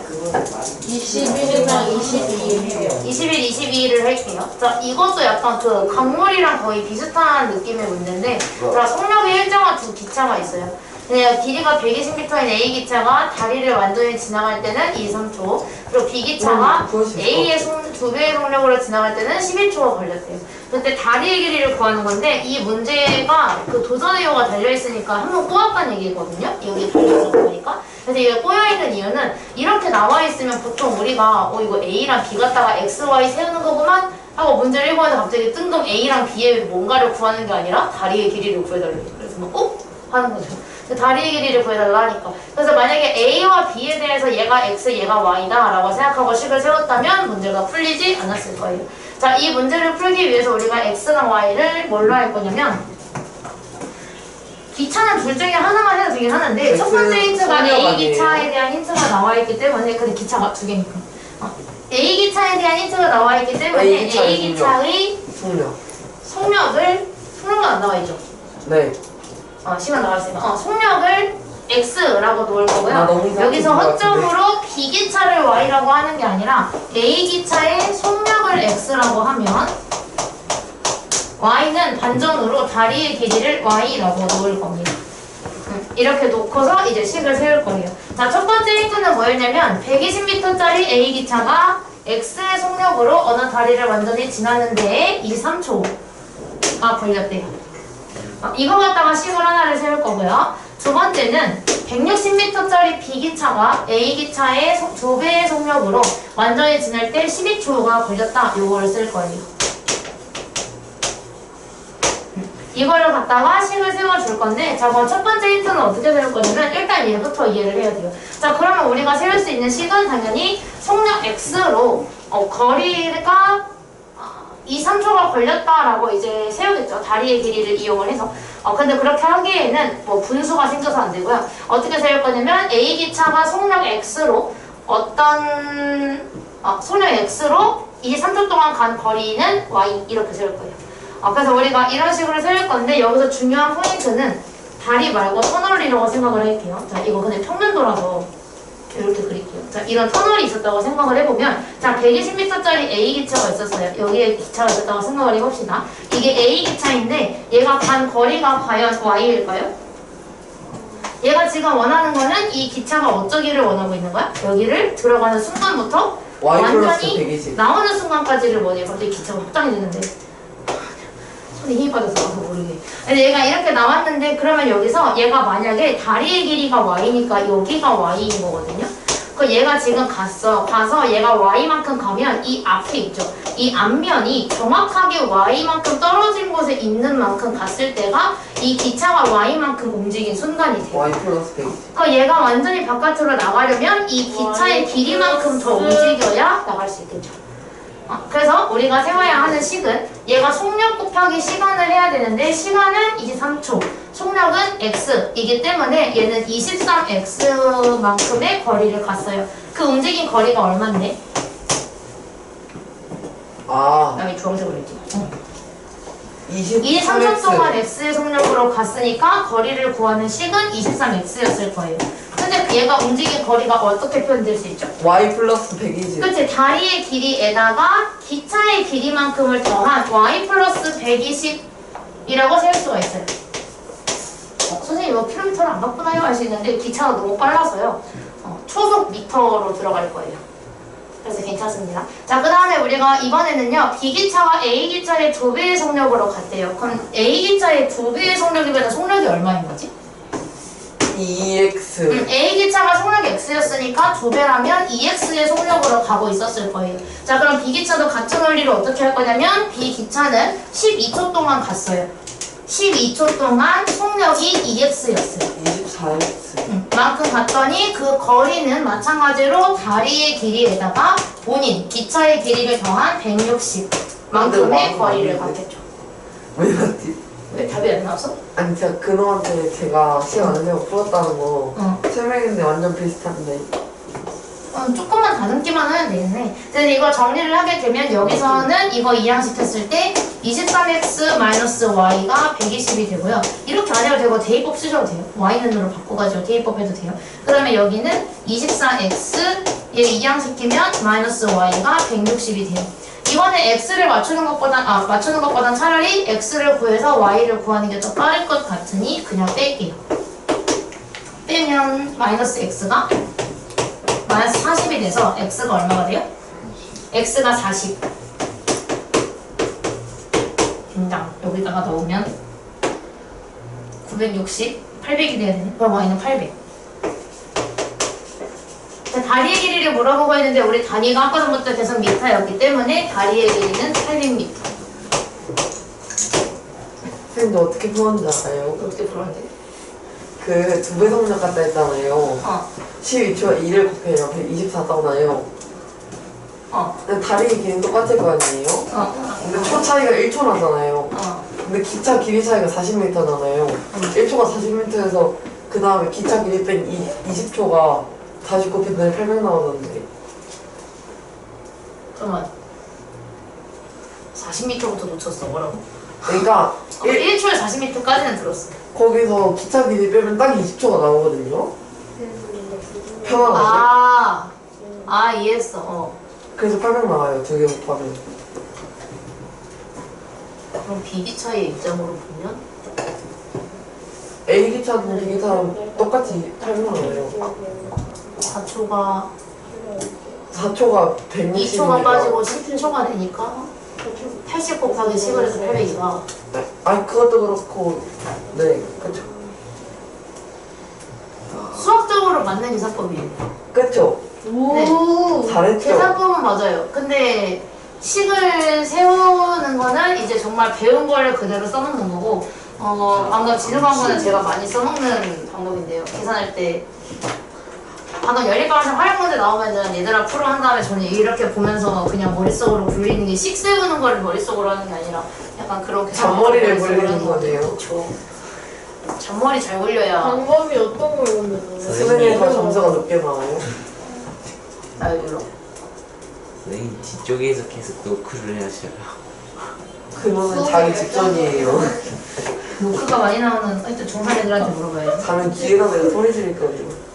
21이랑 22. 21, 22를 할게요. 자, 이것도 약간 그 강물이랑 거의 비슷한 느낌의 문제인데, 자, 속력이 일정한 두 기차가 있어요. 네, 길이가 120m인 A 기차가 다리를 완전히 지나갈 때는 2, 3초, 그리고 B 기차가 그럴 수 있을 A의 2배의 속력으로 지나갈 때는 11초가 걸렸대요. 그때 다리의 길이를 구하는 건데, 이 문제가 그 도전의호가 달려있으니까 한번 꼬았다는 얘기거든요? 여기 달려있어 보니까. 그래서 이게 꼬여있는 이유는 이렇게 나와있으면 보통 우리가 이거 A랑 B 갖다가 X, Y 세우는 거구만 하고 문제를 읽고 하는데 갑자기 뜬금 A랑 B의 뭔가를 구하는 게 아니라 다리의 길이를 구해달래요. 그래서 막 하는 거죠. 다리의 길이를 구해달라 하니까. 그래서 만약에 A와 B에 대해서 얘가 X, 얘가 Y다 라고 생각하고 식을 세웠다면 문제가 풀리지 않았을 거예요. 자, 이 문제를 풀기 위해서 우리가 X랑 Y를 뭘로 할 거냐면 기차는 둘 중에 하나만 해도 되긴 하는데 첫 번째 힌트가 A 기차에 대한 힌트가 나와있기 때문에 근데 기차가 두 개니까 A 기차에 대한 힌트가 나와있기 때문에 A 기차의 속력은 안 나와있죠? 네. 시간 나와있으니까 속력을 x라고 놓을 나 거고요. 너무 이상하게 여기서 본것 같은데. 허점으로 B기차를 y라고 하는 게 아니라 A기차의 속력을 x라고 하면 y는 반전으로 다리의 길이를 y라고 놓을 겁니다. 이렇게 놓고서 이제 식을 세울 거예요. 자, 첫 번째 힌트는 뭐였냐면 120m짜리 A기차가 x의 속력으로 어느 다리를 완전히 지나는 데에 23초가 걸렸대요. 이거 갖다가 식을 하나를 세울 거고요. 두 번째는 160m짜리 B기차가 A기차의 2배의 속력으로 완전히 지날 때 12초가 걸렸다. 요거를 쓸 거예요. 이거를 갖다가 식을 세워줄 건데, 자, 그럼 첫 번째 힌트는 어떻게 세울 거냐면 일단 얘부터 이해를 해야 돼요. 자, 그러면 우리가 세울 수 있는 식은 당연히 속력 x로 거리가 2, 3초가 걸렸다라고 이제 세우겠죠. 다리의 길이를 이용을 해서. 근데 그렇게 하기에는 뭐 분수가 생겨서 안 되고요. 어떻게 세울 거냐면 A기차가 속력 x로 속력 x로 2, 3초 동안 간 거리는 y 이렇게 세울 거예요. 그래서 우리가 이런 식으로 세울 건데 여기서 중요한 포인트는 다리 말고 터널이라고 생각을 할게요. 자, 이거 근데 평면도라서 이렇게 그릴게요. 자, 이런 터널이 있었다고 생각을 해보면, 자, 120m짜리 A기차가 있었어요. 여기에 기차가 있었다고 생각을 해봅시다. 이게 A기차인데 얘가 간 거리가 과연 y일까요? 얘가 지금 원하는 거는 이 기차가 어쩌기를 원하고 있는 거야? 여기를 들어가는 순간부터 y 플러스 완전히 120. 나오는 순간까지를 원해요. 갑자기 기차가 확장이 되는데 손에 힘이 빠져서 와서 모르게. 근데 얘가 이렇게 나왔는데 그러면 여기서 얘가 만약에 다리의 길이가 y니까 여기가 y인 거거든요. 그 얘가 지금 가서 얘가 y만큼 가면 이 앞에 있죠. 이 앞면이 정확하게 y만큼 떨어진 곳에 있는 만큼 갔을 때가 이 기차가 y만큼 움직인 순간이 돼요. y 플러스 120. 그 얘가 완전히 바깥으로 나가려면 이 기차의 길이만큼 더 움직여야 나갈 수 있겠죠. 그래서 우리가 세워야 하는 식은 얘가 속력 곱하기 시간을 해야 되는데 시간은 23초, 속력은 x이기 때문에 얘는 23x만큼의 거리를 갔어요. 그 움직인 거리가 얼만데? 나 왜 주황색으로 했지? 23초 동안 x의 속력으로 갔으니까 거리를 구하는 식은 23x였을 거예요. 근데 얘가 움직인 거리가 어떻게 표현될 수 있죠? y 플러스 120. 그치, 다리의 길이에다가 기차의 길이만큼을 더한 y 플러스 120이라고 세울 수가 있어요. 선생님 이거 킬로미터를 안 바꾸나요? 할 수 있는데 기차가 너무 빨라서요. 초속 미터로 들어갈 거예요. 그래서 괜찮습니다. 자, 그 다음에 우리가 이번에는요, B기차가 A기차의 2배의 속력으로 갔대요. 그럼 A기차의 2배의 속력이면 속력이 얼마인 거지? 2x. A기차가 속력이 x였으니까 2배라면 2x의 속력으로 가고 있었을 거예요. 자, 그럼 B기차도 같은 원리로 어떻게 할 거냐면 B기차는 12초 동안 갔어요. 12초 동안 속력이 2x였어요. 24x. 만큼 갔더니 그 거리는 마찬가지로 다리의 길이에다가 본인 기차의 길이를 더한 160만큼의 거리를 갔겠죠. 왜 맞지? 왜 답이 안 나왔어? 아니 제가 그놈한테 제가 시간 안 내고 풀었다는 거 어. 설명했는데 완전 비슷한데. 조금만 다듬기만 하면 되겠네. 근데 이거 정리를 하게 되면 여기서는 이거 이항시켰을 때 23x-y가 120이 되고요. 이렇게 안 해도 되고 대입법 쓰셔도 돼요. y는으로 바꿔가지고 대입법 해도 돼요. 그 다음에 여기는 24x 얘 이항시키면 -y가 160이 돼요. 이번에 x를 맞추는 것보단 차라리 x를 구해서 y를 구하는 게 더 빠를 것 같으니 그냥 뺄게요. 빼면 -x가 마이너스 40이 돼서 x가 얼마가 돼요? x가 40. 된장 여기다가 넣으면 960, 800이 돼야 되네. 그럼 y는 800. 자, 다리의 길이를 물어보고 있는데 우리 단위가 아까 전부터 계속 미터였기 때문에 다리의 길이는 800m. 선생님도 어떻게 풀었는지 알아요? 어떻게 풀었는데? 그 2배 속력 같다 했잖아요. 12초에 2를 곱해요. 24 떠나요. 근데 다리 길이는 똑같을 거 아니에요? 근데 초 차이가 1초 나잖아요. 근데 기차 길이 차이가 40m잖아요. 1초가 40m여서 그 다음에 기차 길이 뺀 20초가 49 뺐더니 800 나오던데. 그러면 40m부터 놓쳤어. 뭐라고? 그러니까 1초에 40m까지는 들었어. 거기서 기차 길이 빼면 딱 20초가 나오거든요. 편안하게. 이해했어. 그래서 800 나와요. 2개 곱하면. 그럼 비기차의 입장으로 보면 A 기차도 B 기차랑 똑같이 800 나와요. 4초가 4초가 160. 2초가 빠지고 10초가 되니까 80 곱하기 10을 해서 800이가. 아니 그것도 그렇고 네 그쵸. 수학적으로 맞는 계산법이에요. 그쵸. 오. 잘했죠. 계산법은 맞아요. 근데 식을 세우는 거는 이제 정말 배운 걸 그대로 써먹는 거고, 방금 진우 방법은 제가 많이 써먹는 방법인데요. 계산할 때 방금 연립방에서 활용 문제 나오면은 얘들아 풀어 한 다음에 저는 이렇게 보면서 그냥 머릿속으로 굴리는 게 식 세우는 걸 머릿속으로 하는 게 아니라 약간 그런 잔머리를 머릿속으로 굴리는 하는 거. 거네요. 그렇죠. 잔머리 잘 굴려야. 방법이 어떤 걸 건데? 수능에서 점수가 높게 나와요. 나유로. 선생님 뒤쪽에서 계속 노크를 하셔요. 그거는 자기 직전이에요. 노크가 많이 나오는 하여튼 중산 애들한테 물어봐야지. 가면 길에다 내가 소리 지를 거예요.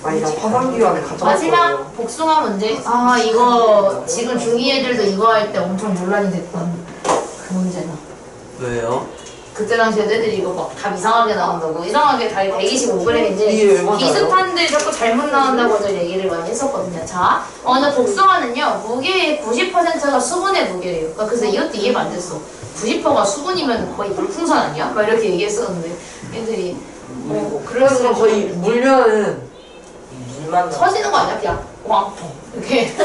아니 나 파산기관에 가져갈 거예요. 마지막 복숭아 문제. 이거 지금 중2 애들도 이거 할 때 엄청 논란이 됐던 그 문제다. 왜요? 그때 당시에 애들이 이거 막 답 이상하게 나온다고. 이상하게 답이 125g인데 이게 얼마나요? 비슷한데 자꾸 잘못 나온다고 저 얘기를 많이 했었거든요. 자, 어느 복숭아는요 무게의 90%가 수분의 무게예요. 그러니까 그래서 이것도 이해가 안 됐어. 90%가 수분이면 거의 물풍선 아니야? 막 이렇게 얘기했었는데 애들이 그래서 거의 물면은 물만 서지는 거 아니야? 그냥 왕통 이렇게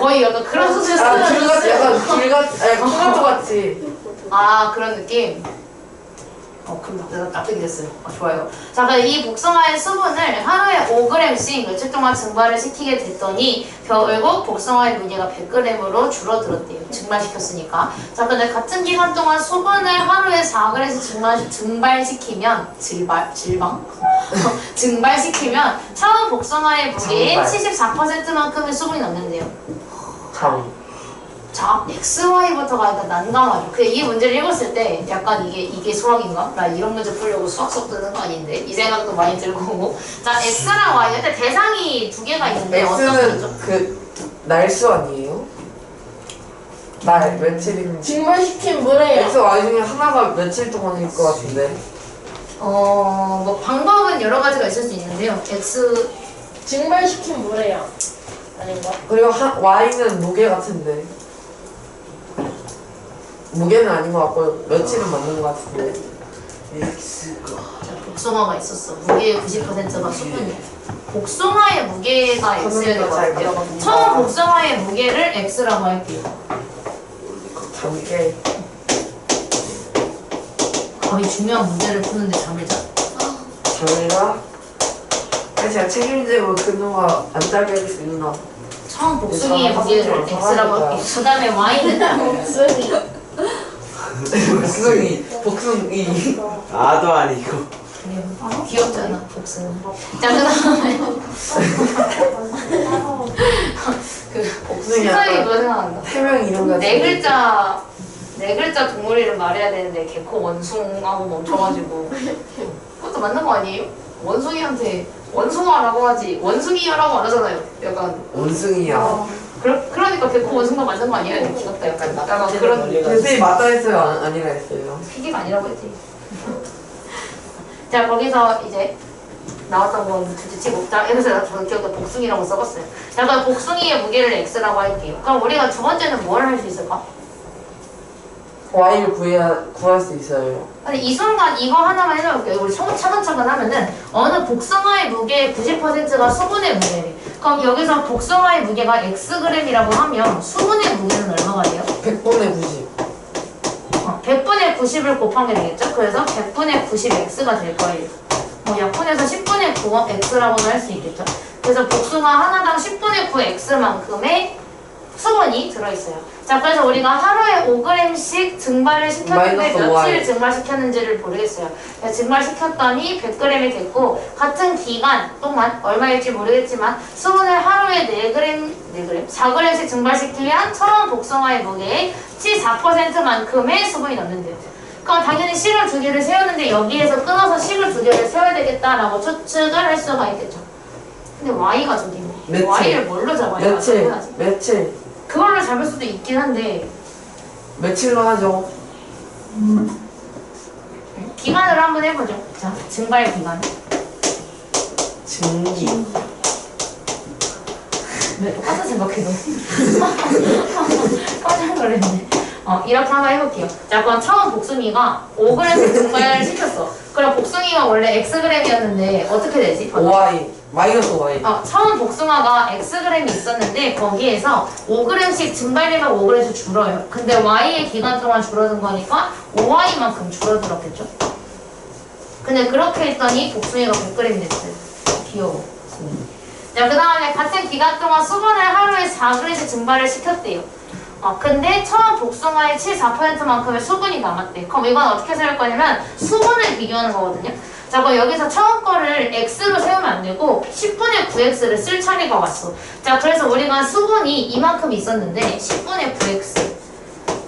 거의 약간 그런 수준에서 귤같이 약간 귤같이 아니 토마토 같이. 그런 느낌? 그럼 내가 납득이 됐어요. 좋아요. 자, 그럼 이 복숭아의 수분을 하루에 5g씩 며칠 동안 증발을 시키게 됐더니 결국 복숭아의 무게가 100g으로 줄어들었대요. 증발시켰으니까. 자, 근데 같은 기간 동안 수분을 하루에 4g씩 증발시키면 증발시키면 처음 복숭아의 무게의 74%만큼의 수분이 남는데요. 참. 자, XY부터가 약간 난감하죠. 이 문제를 읽었을 때 약간 이게 수학인가? 나 이런 문제 풀려고 수학 수업 듣는 거 아닌데? 이 생각도 많이 들고. 자, X랑 Y. 근데 대상이 두 개가 있는데 어떤 거죠? X는 그 날수 아니에요? 날 며칠인지. 증발시킨 물에 X, Y 중에 하나가 며칠 동안일 것 같은데. 뭐 방법은 여러 가지가 있을 수 있는데요. X 증발시킨 물에요. 아닌가? 그리고 Y는 무게 같은데. 무게는 아닌 것 같고 며칠은 맞는 것 같은데. X가 복숭아가 있었어. 무게의 90%가 수분이야. 복숭아의 무게가 X여야 될 것 같아요. 처음 복숭아의 무게를 X라고 할게요. 잠게. 거의 중요한 문제를 푸는데 잠을 자. 잠이가. 아니 제가 책임지고 그놈아 안 짜게 하겠습니다. 처음 복숭이의 무게를 X라고 할게요. 그 다음에 Y는 복숭이. 아도 아니고. 귀엽잖아, 복숭아. 자, 그 다음에 복숭이 수상이 약간 그거 생각난다. 태명 이름 같은. 네 글자 동물 이름 말해야 되는데 개코 원숭하고 멈춰가지고 그것도 맞는 거 아니에요? 원숭이한테 원숭아라고 하지 원숭이야라고 안 하잖아요. 약간 원숭이야. 그러니까 개코 원숭아 맞는 거 아니에요? 귀엽다 약간 그런 선생님 맞다 했어요? 아니라 했어요? 피기가 아니라고 했지. 자, 거기서 이제 나왔던 건 둘째 치고 자, 여기서 저는 기억도 복숭이라고 써봤어요. 자, 그럼 복숭이의 무게를 X라고 할게요. 그럼 우리가 두 번째는 뭘 할 수 있을까? Y를 구할 수 있어요. 근데 이 순간 이거 하나만 해놓을게요. 우리 차근차근 하면은 어느 복숭아의 무게의 90%가 수분의 무게래. 그럼 여기서 복숭아의 무게가 Xg이라고 하면 수분의 무게는 얼마가 돼요? 100분의 90. 100분의 90을 곱한 게 되겠죠? 그래서 100분의 90X가 될 거예요. 뭐 약분해서 10분의 9X라고도 할 수 있겠죠? 그래서 복숭아 하나당 10분의 9X만큼의 수분이 들어있어요. 자, 그래서 우리가 하루에 5g씩 증발을 시켰는데 마이너스 며칠 Y. 증발시켰는지를 모르겠어요. 증발시켰더니 100g이 됐고 같은 기간 동안 얼마일지 모르겠지만 수분을 하루에 4g씩 증발시키면 처음 복숭아의 무게의 74%만큼의 수분이 남는데요. 그럼 당연히 식을 2개를 세웠는데 여기에서 끊어서 식을 2개를 세워야 되겠다라고 추측을 할 수가 있겠죠. 근데 Y가 저기 있네. 며칠? Y를 뭘로 잡아야 며칠? 하지? 며칠? 그걸로 잡을 수도 있긴 한데 며칠로 하죠? 기간으로 한번 해보죠. 자, 증발 기간. 증기. 네, 똑같은 생각해도. 깜짝 놀랐네. 이렇게 한번 해볼게요. 자, 그럼 처음 복숭이가 5g 증발을 시켰어. 그럼 복숭이가 원래 Xg이었는데 어떻게 되지? Y. 마이너스 Y. 처음 복숭아가 Xg이 있었는데 거기에서 5g씩 증발되면 5g씩 줄어요. 근데 Y의 기간 동안 줄어든 거니까 5Y만큼 줄어들었겠죠? 근데 그렇게 했더니 복숭이가 100g 됐어요. 귀여워. 자, 그 다음에 같은 기간 동안 수분을 하루에 4g씩 증발을 시켰대요. 근데 처음 복숭아의 74%만큼의 수분이 남았대. 그럼 이건 어떻게 세울 거냐면 수분을 비교하는 거거든요. 자, 그럼 여기서 처음 거를 x로 세우면 안 되고 10분의 9x를 쓸 차례가 왔어. 자, 그래서 우리가 수분이 이만큼 있었는데 10분의 9x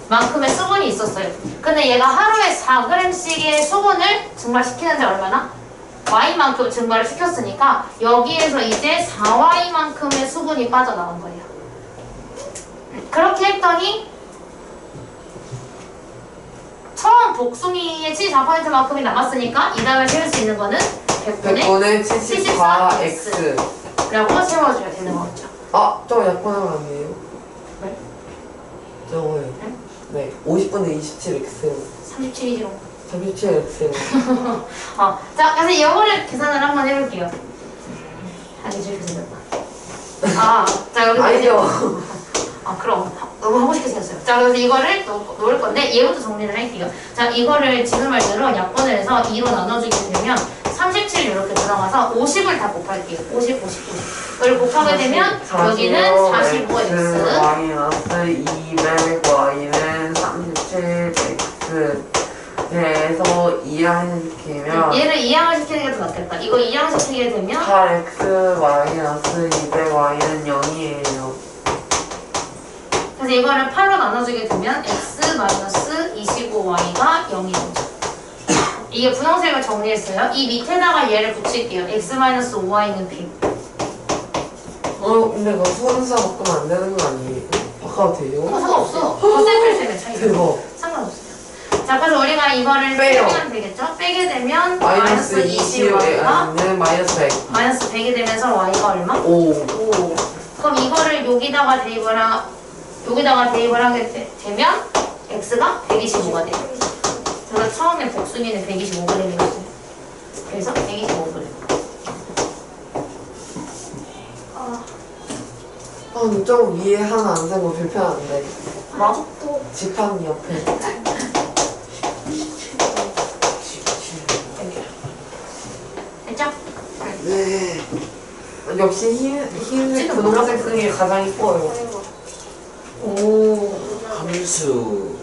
만큼의 수분이 있었어요. 근데 얘가 하루에 4g씩의 수분을 증발시키는데 얼마나? y만큼 증발을 시켰으니까 여기에서 이제 4y만큼의 수분이 빠져나온 거예요. 그렇게 했더니 처음 복숭이의 74%만큼이 남았으니까 이 다음에 세울 수 있는 거는 100분의 74x. 라고 세워줘야 되는 거죠. 저 약분하면 안 돼요? 네? 저거요. 네. 50분의 27x. 37이죠. 37x. 자, 그래서 이거를 계산을 한번 해볼게요. 하기 싫게 생겼다. 자, 여기 아니죠. 그럼 너무 하고 싶게 생겼어요. 자, 그래서 이거를 놓을 건데 얘부터 정리를 할게요. 자, 이거를 지금 말대로 약분을 해서 2로 나눠주게 되면 37 이렇게 들어가서 50을 다 곱할게요. 50. 이걸 곱하게 되면 여기는 45x 마이너스 200y는 37x. 그래서 이항시키면 얘를 이항시키는 게 더 낫겠다. 이거 이항시키게 되면 8x 마이너스 200y는 0이에요. 그래서 이거를 8로 나눠주게 되면 x-25y가 0이 되죠. 이게 분홍색을 정리했어요. 이 밑에다가 얘를 붙일게요. x-5y는 100. 근데 그거 소문사 바꾸면 안 되는 거 아니에요? 바꿔도 돼요? 상관없어. 셀필 차이. 대박. 상관없어요. 자, 그래서 우리가 이거를 빼요. 빼면 되겠죠? 빼게 되면 마이너스 20y가 20y는 마이너스 100. 마이너스 100이 되면서 y가 얼마? 5. 5. 그럼 이거를 여기다가 대입을 하게 되면 x가 125가 돼요. 그래서 처음에 복숭이는 125g이었어요. 그래서 125g. 근데 좀 위에 하나 안 세고 불편한데. 뭐? 지팡이 옆에. 됐죠? 네. 역시 흰색 분홍색 등이 가장 이뻐요. 오. 함수